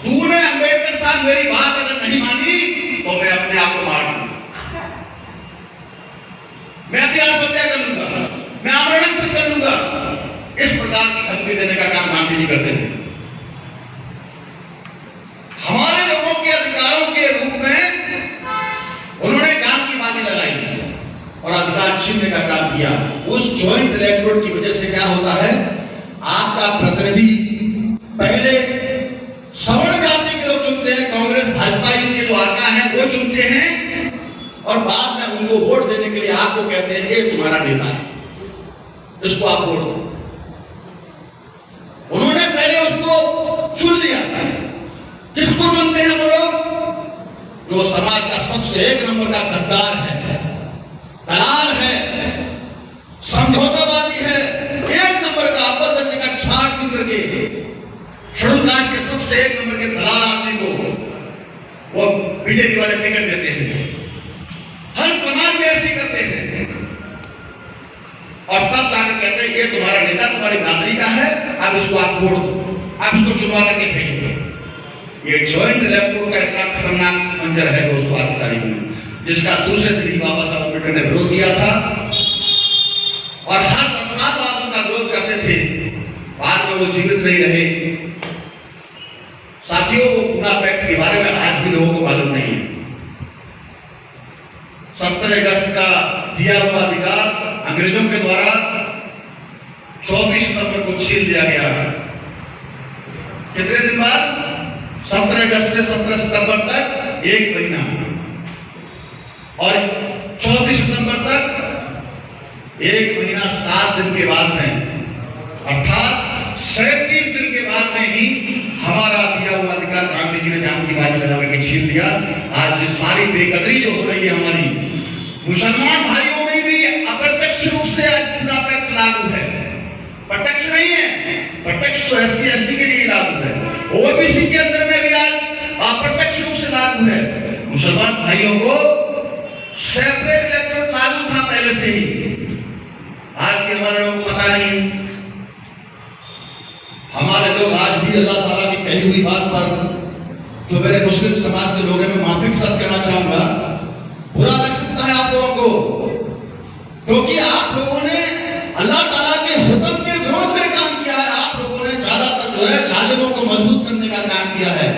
तूने अम्बेडकर साहब मेरी बात अगर नहीं मानी तो मैं अपने आप को मार दूंगा, मैं अपनी आत्महत्या कर लूंगा, मैं आमरण कर लूंगा। इस प्रकार की धमकी देने का काम गांधी जी करते थे। हमारे लोगों के अधिकारों के रूप में उन्होंने जान की बाजी लगाई और अधिकार छीनने का काम किया। उस ज्वाइंट इलेक्टोरेट की वजह से क्या होता है, आपका प्रतिनिधि पहले सवर्ण जाति के लोग चुनते हैं, कांग्रेस भाजपा इनके जो आका हैं वो चुनते हैं, और बाद में उनको वोट देने के लिए आपको कहते हैं ये तुम्हारा नेता है, इसको आप वोट दो। उन्होंने पहले उसको चुन लिया। किसको चुनते हैं वो लोग? जो समाज का सबसे एक नंबर का गद्दार है, दलाल है, समझौतावादी है, एक नंबर का अव्वल दर्जे का छाट चुन करके शेड्यूल कास्ट के सबसे एक नंबर के दलाल आदमी को वो बीजेपी वाले टिकट देते हैं। हर समाज में ऐसे करते हैं, और तब जाकर कहते हैं ये तुम्हारा नेता तुम्हारी बरादरी का है, अब इसको आप वोट दो, आप इसको चुनवा करके भेजो। ये ज्वाइंट इलेक्टोरेट का इतना खतरनाक मंजर है दोस्तों आज की तारीख में, जिसका दूसरे दिन ही बाबा साहब अम्बेडकर ने विरोध किया था, और हर 10 साल बाद उनका विरोध करते थे। बाद में वो जीवित नहीं रहे। साथियों, वो पूना पैक्ट के बारे में आज भी लोगों को मालूम नहीं है। 17 अगस्त का दिया हुआ अधिकार अंग्रेजों के द्वारा 24 सितंबर को छीन लिया गया। कितने दिन बाद? 17 अगस्त से 17 सितंबर तक 1 महीना, और 24 सितंबर तक 1 महीना 7 दिन के बाद में, अर्थात 37 दिन के बाद में ही हमारा दिया हुआ अधिकार गांधी जी ने जान की बाजी लगा करके छीन लिया। आज ये सारी बेकदरी जो हो रही है हमारी, मुसलमान भाइयों में भी अप्रत्यक्ष रूप से आज पूरा पैक्ट लागू है, प्रत्यक्ष नहीं है। प्रत्यक्ष तो SC ST के लिए लागू है, ओबीसी के अंदर में भी आज अप्रत्यक्ष रूप से लागू है। मुसलमान भाइयों को सेपरेट इलेक्टोरेट लागू था पहले से ही, आज के हमारे लोगों को पता नहीं। हमारे लोग आज भी अल्लाह ताला की कही हुई बात पर, जो मेरे मुस्लिम समाज के लोग हैं, मैं माफी के साथ कहना चाहूंगा, बुरा लग सकता है आप लोगों को, क्योंकि आप लोगों ने अल्लाह ताला के हुक्म के विरोध में काम किया है। आप लोगों ने ज्यादातर जो है जालिमों को मजबूत करने का काम किया है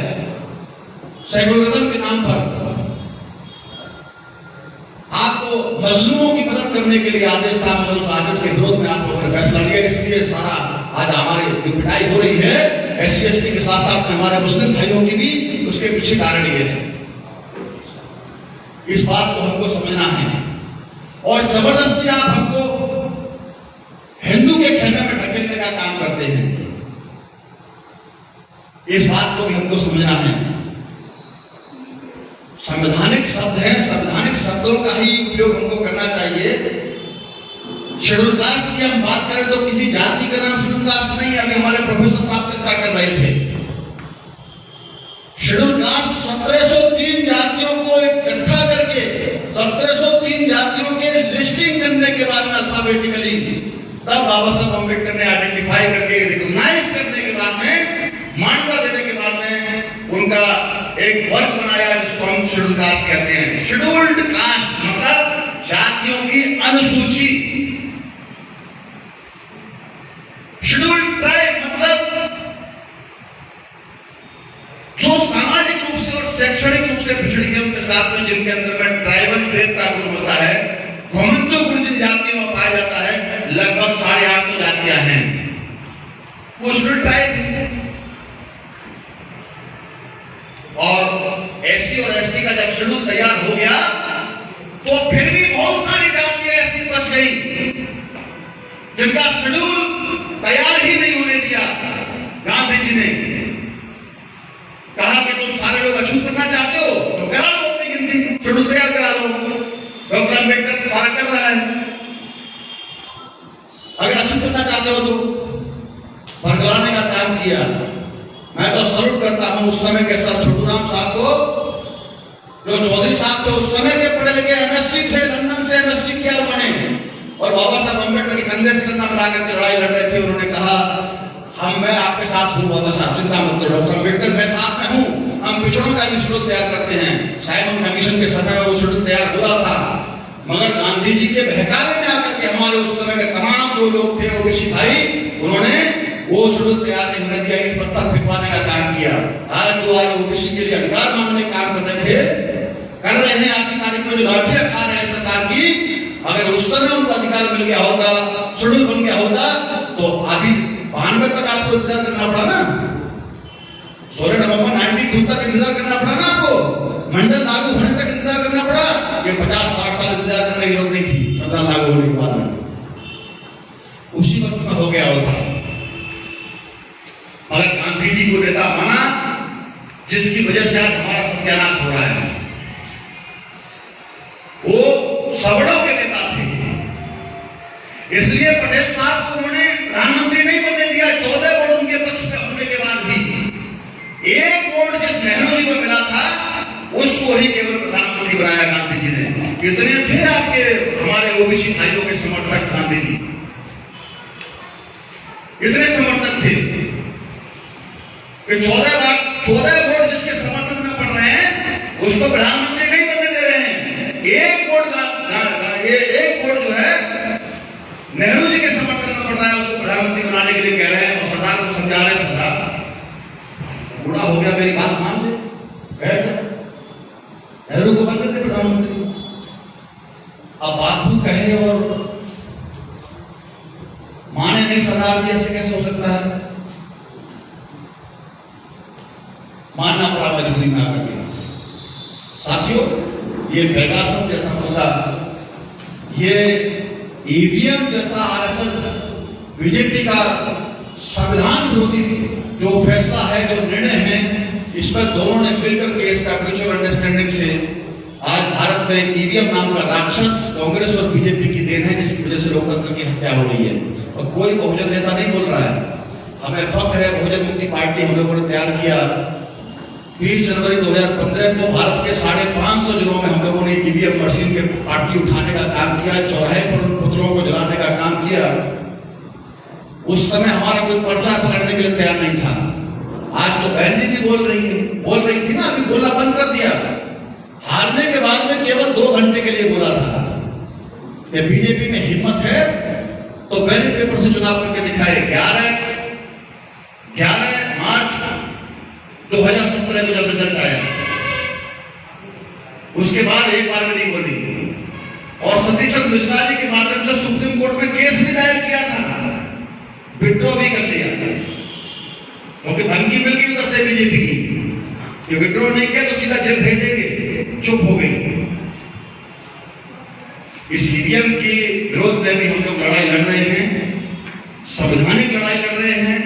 सेकुलरिज्म के नाम पर। आपको मजलूमों की मदद करने के लिए आदेश था, मगर उस आदेश के विरोध में आप लोगों ने फैसला लिया, इसलिए सारा आज हमारी जो पिटाई हो रही है SC ST के साथ साथ हमारे मुस्लिम भाइयों की भी, उसके पीछे कारण ये है। इस बात को हमको समझना है, और जबरदस्ती आप हमको हिंदू के खेमे में ढकेलने का काम करते हैं, इस बात को भी हमको समझना है। संवैधानिक शब्द है, संवैधानिक शब्दों का ही उपयोग हमको करना चाहिए। शेड्यूल कास्ट की हम बात करें तो किसी जाति का नाम शेड्यूल कास्ट नहीं है। अभी हमारे प्रोफेसर साहब चर्चा कर रहे थे, शेड्यूल कास्ट 1703 जातियों को इकट्ठा करके 1703 जातियों के लिस्टिंग करने के बाद में अल्फाबेटिकली, तब बाबा साहब अम्बेडकर ने आइडेंटिफाई करके रिकॉग्नाइज करने के बाद में, मान्यता देने के बाद में उनका एक वर्ग बनाया जिसको हम शेड्यूल कास्ट कहते हैं। शेड्यूल्ड कास्ट मतलब जातियों की अनुसूची, शेड्यूल्ड ट्राइब मतलब जो सामाजिक रूप से और शैक्षणिक रूप से पिछड़ी है, उनके साथ में जिनके अंदर में ट्राइबल ट्रेड का गुण होता है, घुमंतु गुण जिन जातियों में पाया जाता है, लगभग 850 जातियां हैं, वो शेड्यूल्ड ट्राइब है। और SC और ST का जब शेड्यूल तैयार हो गया तो फिर भी बहुत सारी जातियां ऐसी बच गई जिनका शेड्यूल तैयार ही नहीं होने दिया। गांधी जी ने कहा कि तुम सारे लोग अछूत करना चाहते हो तो करा लो अपनी गिनती, शेड्यूल तैयार करा लो। डॉक्टर अम्बेडकर सारा कर रहा है, अगर अछूत करना चाहते हो तो बरगलाने का काम किया। मैं तो सल्यूट करता हूं उस समय के सर छोटूराम साहब को, जो चौधरी साहब थे उस समय के पढ़े लिखे एमएससी थे, लंदन से एमएससी किया उन्होंने, और बाबा साहब अम्बेडकर के कंधे से कंधा मिला करके लड़ाई लड़ रहे थे। उन्होंने कहा मैं आपके साथ हूँ बाबा साहब, चिंता मत करो, डॉक्टर अम्बेडकर मैं साथ में हूँ, हम पिछड़ों का भी शेड्यूल तैयार करते हैं। साइमन कमीशन के समय में वो शेड्यूल तैयार हो रहा था, मगर गांधी जी के बहकावे में आकर के हमारे उस समय के तमाम जो लोग थे ओबीसी भाई, उन्होंने वो शेड्यूल तैयार नहीं होने दिया, ईंट पत्थर फिरवाने का काम किया। आज जो आज ओबीसी के लिए अधिकार मांगने का काम कर रहे हैं, आज की तारीख में जो लाठियां खा रहे हैं सरकार की, अगर उस समय उनको अधिकार मिल गया होता, शेड्यूल बन गया होता, तो अभी 92 तक आपको इंतजार करना पड़ा ना, 16 नवंबर 92 तक इंतजार करना पड़ा ना आपको, मंडल लागू होने तक इंतजार करना पड़ा। ये 50-60 साल इंतजार करने की जरूरत नहीं थी संविधान लागू होने के बाद में, उसी वक्त में हो गया होता। मगर गांधी जी को नेता माना जिसकी वजह से आज हमारा सत्यानाश हो रहा है। वो सबड़ों के नेता थे, इसलिए पटेल साहब को उन्होंने प्रधानमंत्री नहीं बनने दिया। 14 वोट उनके पक्ष में होने के बाद भी 1 वोट जिस नेहरू जी को मिला था उसको ही केवल प्रधानमंत्री बनाया गांधी जी ने। कितने थे आपके हमारे ओबीसी भाइयों के समर्थक गांधी जी, इतने समर्थक थे कि 14 वोट जिसके समर्थन में पड़ रहे हैं उसको प्रधानमंत्री नहीं बनने दे रहे हैं। 1 वोट जो है नेहरू जी के समर्थन में पड़ रहा है, उसको प्रधानमंत्री बनाने के लिए कह रहे हैं और सरदार को समझा रहे हैं। सरदार बूढ़ा हो गया, मेरी बात मान ले, बैठ जा, नेहरू को बन करते प्रधानमंत्री। अब बात भी कहे और माने नहीं सरदार जी, ऐसे कैसे हो सकता है? मानना पड़ा मजबूरी में आकर के। साथियों, ये पेगासस जैसा मुद्दा, ये ईवीएम जैसा आरएसएस बीजेपी का संविधान विरोधी जो फैसला है, जो निर्णय है, इस पर दोनों ने मिलकर के इसका म्यूचुअल अंडरस्टैंडिंग से आज भारत में ईवीएम नाम का राक्षस कांग्रेस और बीजेपी की देन है, जिसकी वजह से लोकतंत्र की हत्या हो रही है। और कोई बहुजन नेता नहीं बोल रहा है। हमें फख्र है, बहुजन मुक्ति पार्टी हम लोगों ने तैयार किया 20 जनवरी 2015 को भारत के 550 जिलों में हम लोगों ने ईवीएम मशीन के पार्टी उठाने का काम किया, चौराहे पर पुतलों को जलाने का काम किया। उस समय हमारा कोई पर्चा पकड़ने के लिए तैयार नहीं था। आज तो बहन जी भी बोल रही थी ना, अभी बोलना बंद कर दिया। हारने के बाद में केवल 2 घंटे के लिए बोला था कि बीजेपी में हिम्मत है तो बैलेट पेपर से चुनाव करके दिखाए। 11 मार्च 2017 को जब रिजल्ट आया, उसके बाद एक बार भी नहीं बोली, और सतीश चंद्र मिश्रा जी के माध्यम से सुप्रीम कोर्ट में केस भी दायर किया था, विड्रॉ भी कर लिया, क्योंकि धमकी मिल गई उधर से बीजेपी की कि विड्रॉ नहीं किया तो सीधा जेल भेजेंगे। चुप हो गई। इस ईवीएम के विरोध में भी हम लोग लड़ाई लड़ रहे हैं, संवैधानिक लड़ाई लड़ रहे हैं,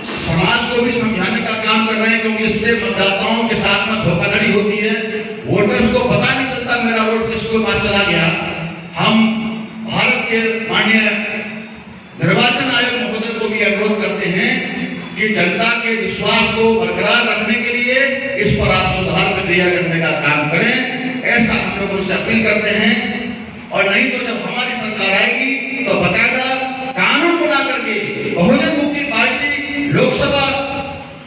समाज को भी समझाने का काम कर रहे हैं, क्योंकि इससे मतदाताओं के साथ में धोखाधड़ी होती है। वोटर्स को पता नहीं चलता मेरा वोट किसके पास चला गया। हम भारत के माननीय निर्वाचन आयोग महोदय को भी अनुरोध करते हैं कि जनता के विश्वास को बरकरार रखने के लिए इस पर आप सुधार प्रक्रिया करने का काम करें, ऐसा हम लोग उनसे अपील करते हैं। और नहीं तो जब हमारी सरकार आएगी तो बाकायदा कानून बना करके बहुजन मुक्ति पार्टी लोकसभा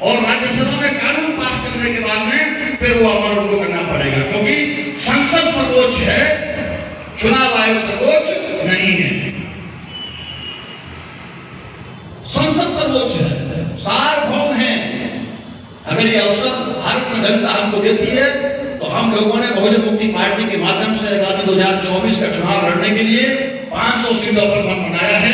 और राज्यसभा में कानून पास करने के बाद में फिर वो अमल उनको करना पड़ेगा, क्योंकि संसद सर्वोच्च है, चुनाव आयोग सर्वोच्च नहीं है। संसद सर्वोच्च है, सार्वभौम है। अगर ये अवसर भारत में जनता हमको देती है तो हम लोगों ने बहुजन मुक्ति पार्टी के माध्यम से आगामी 2024 का चुनाव लड़ने के लिए 500 सीटों पर मन बनाया है।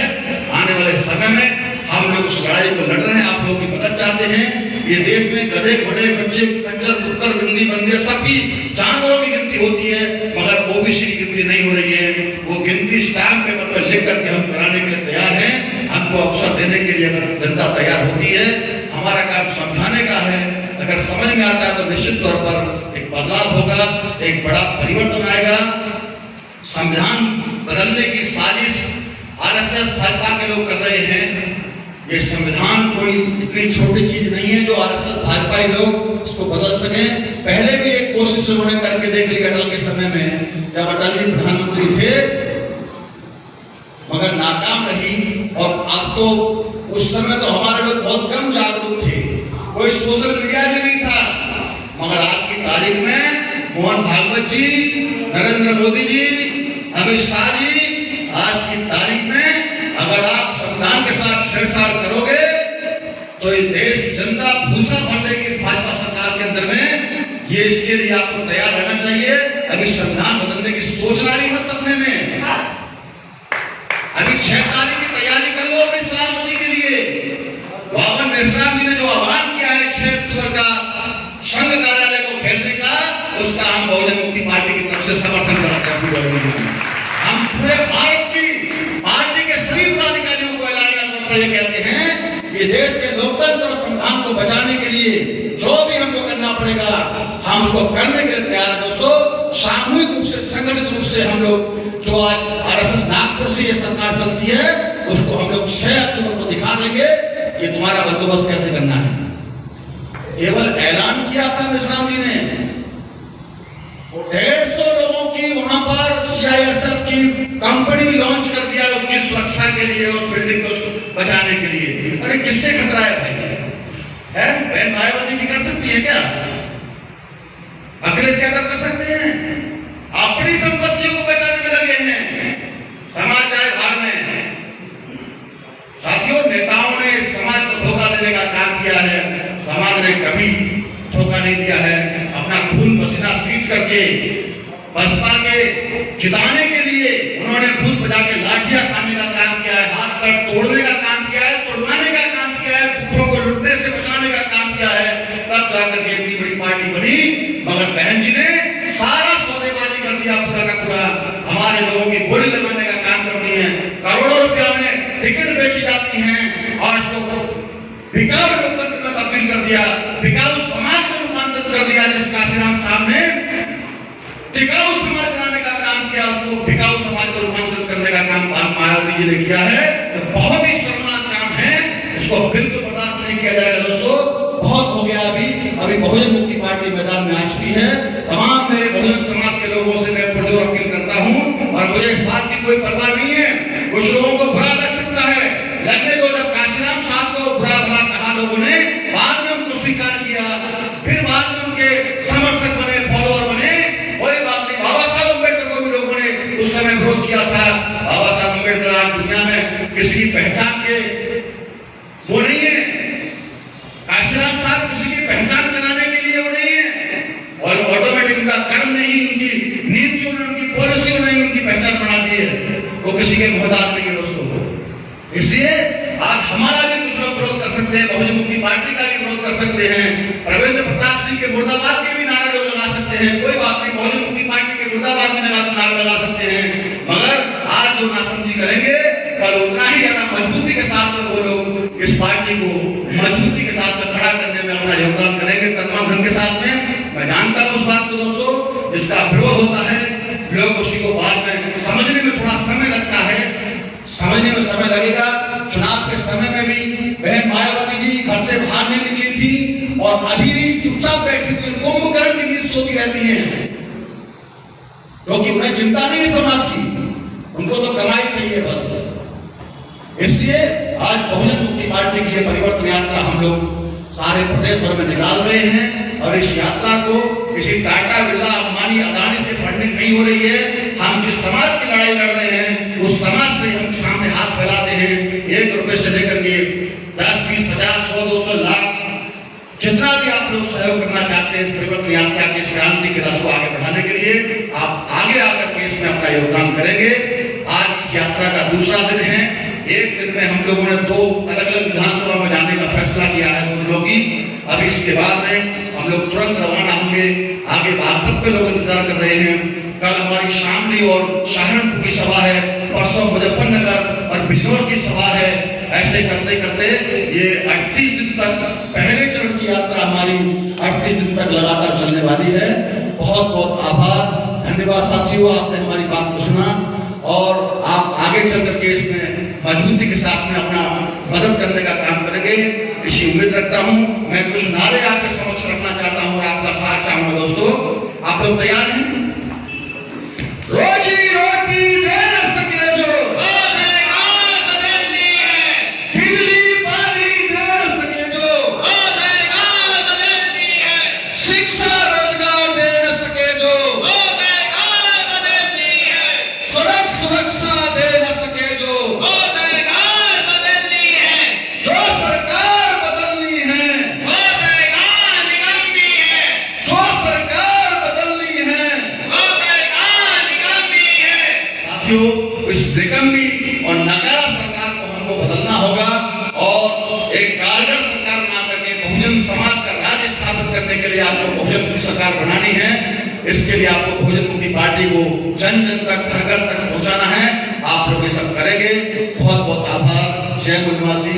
आने वाले समय में हम लोग उस लड़ाई को लड़ रहे हैं। आप लोग की मदद चाहते हैं। ये देश में गधे घोड़े बच्चे गुर्जर, उत्तर, बिंदी, बंदे सबकी जानवरों की गिनती होती है, मगर ओबीसी की गिनती नहीं हो रही है। वो गिनती स्टैम्प पेपर पर लिख करके हम कराने के लिए तैयार हैं। हमको अवसर देने के लिए अगर जनता तैयार होती है, हमारा काम समझाने का है। अगर समझ में आता है तो निश्चित तौर पर एक बदलाव होगा, एक बड़ा परिवर्तन आएगा। संविधान बदलने की साजिश आरएसएस भाजपा के लोग कर रहे हैं। ये संविधान कोई इतनी छोटी चीज नहीं है जो आरएसएस भाजपा ही लोग इसको बदल सके। पहले भी एक कोशिश उन्होंने करके देख ली अटल के समय में, जब अटल जी प्रधानमंत्री थे, मगर नाकाम रही। और अब तो उस समय तो हमारे लोग बहुत कम जागरूक थे, कोई सोशल मीडिया भी नहीं था, मगर आज की तारीख में मोहन भागवत जी, नरेंद्र मोदी जी, अमित शाह जी, आज की तारीख में अगर आप संविधान के साथ छेड़छाड़ करोगे तो इस देश की जनता भूसा भर देगी इस भाजपा सरकार के अंदर में। ये इसके लिए आपको तैयार रहना चाहिए। अभी संविधान बदलने की सोचना नहीं है सपने में। अभी 6 तारीख की तैयारी कर लो अपनी सलामती के लिए। बावन मेश्राम जी ने जो आह्वान किया है 6 अक्टूबर का संघ कार्यालय को घेरने का, उसका हम बहुजन मुक्ति पार्टी की तरफ से समर्थन करते हैं। हम पूरे भारत की पार्टी के सभी पदाधिकारियों को एलानिया तौर पर ये कहते हैं कि देश के लोकतंत्र और संविधान को बचाने के लिए जो भी हमको करना पड़ेगा हम उसको करने के लिए तैयार है। दोस्तों, सामूहिक रूप से, संगठित रूप से हम लोग जो आज आरएसएस नागपुर से ये सरकार चलती है उसको हम लोग 6 अक्टूबर को दिखा देंगे कि तुम्हारा बंदोबस्त कैसे करना है। केवल ऐलान किया था मेश्राम जी ने, 150 लोगों की वहां पर सीआईएसएफ की कंपनी लॉन्च कर दिया उसकी सुरक्षा के लिए, उस बिल्डिंग को बचाने के लिए। अरे किससे खतरा है भाई? है बहन मायावती जी कर सकती है क्या? अखिलेश यादव कर सकते हैं? अपनी संपत्तियों को बचाने में लगे हैं। समाज जाए भाग में। साथियों, नेताओं ने समाज को धोखा देने का काम किया है। समाज ने कभी धोखा नहीं दिया है। अपना खून पसीना सींच करके बसपा के जिताने के लिए उन्होंने खुद बजा के लाठियां खाने का काम किया है, हाथ पैर तोड़ने का काम किया है, तोड़वाने का काम किया है, भूखों को लुटने से बचाने का काम किया है। तब जाकर के इतनी बड़ी पार्टी बनी। मगर बहन जी ने सारा सौदेबाजी कर दिया, पूरा का पूरा हमारे लोगों की गोली लगाने का काम कर दिए हैं। करोड़ों रुपया में टिकट बेची जाती हैं और इसको बिकाऊ लोकतंत्र में तब्दील कर दिया, बिकाऊ समाज को रूपांतरित कर दिया। जिस काशीराम साहब ने टिकाऊ समाज बनाने का काम किया, उसको टिकाऊ समाज को रूपांतरित करने का काम मायावती जी ने किया है। तो बहुत ही शर्मनाक काम है, इसको बिल्कुल बर्दाश्त नहीं किया जाएगा। दोस्तों, बहुत हो गया। अभी बहुजन मुक्ति पार्टी मैदान में आ चुकी है। तमाम मेरे बहुजन समाज के लोगों से मैं पुरजोर अपील करता हूँ, और मुझे इस बात की कोई परवाह नहीं है। कुछ लोगों को बुरा लग सकता है, लगने दो। जब काशीराम साहब को बुरा भला कहा लोगों ने, बाद में उनको स्वीकार किया, फिर बाद में उनके समर्थक बने, फॉलोअर बने, कोई बात नहीं। बाबा साहब अम्बेडकर को भी लोगों ने उस समय विरोध किया था। बाबा साहब अम्बेडकर आज दुनिया में किसी की पहचान के वो नहीं है। काशीराम साहब किसी की पहचान बनाने के लिए वो नहीं है, और ऑटोमेटिक उनका कर्म नहीं, उनकी नीतियों ने, उनकी पॉलिसियों ने उनकी पहचान बना दी है। वो किसी के मोहताज नहीं है दोस्तों। इसलिए आज हमारा भी कुछ लोग विरोध कर सकते हैं, बहुजन मुक्ति पार्टी का भी विरोध कर सकते हैं, रविंद्र प्रताप सिंह के मुर्दाबाद के भी नारे लोग लगा सकते हैं, कोई बात नहीं। बहुजन मुक्ति पार्टी के मुर्दाबाद में नारे लगा सकते हैं, मगर आज जो नासमझी करेंगे, कल उतना ही ज्यादा मजबूती के साथ वो लोग इस पार्टी को मजबूती के साथ खड़ा करने में अपना योगदान करेंगे, तमाम ढंग के साथ में। मैं जानता हूँ उस बात को दोस्तों, जिसका विरोध होता है, लोग उसी को बाद में समझने में थोड़ा समय लगता है, समझने में समय लगेगा। चुनाव के समय में भी बहन मायावती जी घर से बाहर नहीं निकली थी, और अभी भी चुपचाप बैठी हुई कुंभकर्ण की नींद सोती रहती है, क्योंकि उन्हें चिंता नहीं है समाज की, उनको तो कमाई चाहिए बस। इसलिए आज बहुजन मुक्ति पार्टी की यह परिवर्तन यात्रा हम लोग सारे प्रदेश भर में निकाल रहे हैं, और इस यात्रा को किसी टाटा, बिरला, अंबानी, अदानी से फंडिंग नहीं हो रही है। हम जिस समाज की लड़ाई लड़ रहे हैं उस समाज से हम सामने हाथ फैलाते हैं। 1 रुपए से लेकर के 10, 20, 50, 100, 200 लाख, जितना भी आप लोग सहयोग करना चाहते हैं इस परिवर्तन यात्रा की, इस क्रांति के रथ को आगे बढ़ाने के लिए, आप आगे आकर के इसमें अपना योगदान करेंगे। आज इस यात्रा का दूसरा दिन है। एक दिन में हम लोगों ने 2 अलग-अलग विधानसभा में जाने का फैसला किया है दोनों लोग की। अभी इसके बाद में हम लोग तुरंत रवाना होंगे। आगे बागपत पे लोग इंतजार कर रहे हैं। कल हमारी शामली और सहारनपुर की सभा है, परसों मुजफ्फरनगर और बिजनौर की सभा है। ऐसे करते करते ये 38 दिन तक, पहले चरण की यात्रा हमारी 38 दिन तक लगातार चलने वाली है। बहुत बहुत आभार, धन्यवाद साथियों, आपने हमारी बात को सुना और आप आगे चल करके इसमें मजबूती के साथ में अपना मदद करने का काम करेंगे, इसी उम्मीद रखता हूँ। मैं कुछ नारे आपके समक्ष रखना चाहता हूँ और आपका साथ चाहूंगा। दोस्तों, आप लोग तैयार हैं? रोजी रोटी दे न सके जो सरकार बदलनी है, बिजली पानी दे न सके जो सरकार बदलनी है, शिक्षा रोजगार दे न सके जो सरकार बदलनी है, सड़क सुरक्षा दे न सके जो सरकार बदलनी है, जो सरकार बदलनी है, वो सरकार निकम्मी है, जो सरकार बदलनी है। वो सरकार निकम्मी है। साथियों, इस निकम्मी और नकारा सरकार को हमको बदलना होगा और एक कारगर सरकार बना करके बहुजन समाज का राज स्थापित करने के लिए आपको बहुजन मुक्ति सरकार बनानी है। इसके लिए आपको बहुजन मुक्ति पार्टी को जन जन तक, घर घर तक पहुंचाना है। आप लोग ये सब करेंगे। बहुत बहुत आभार। जय मूल निवासी।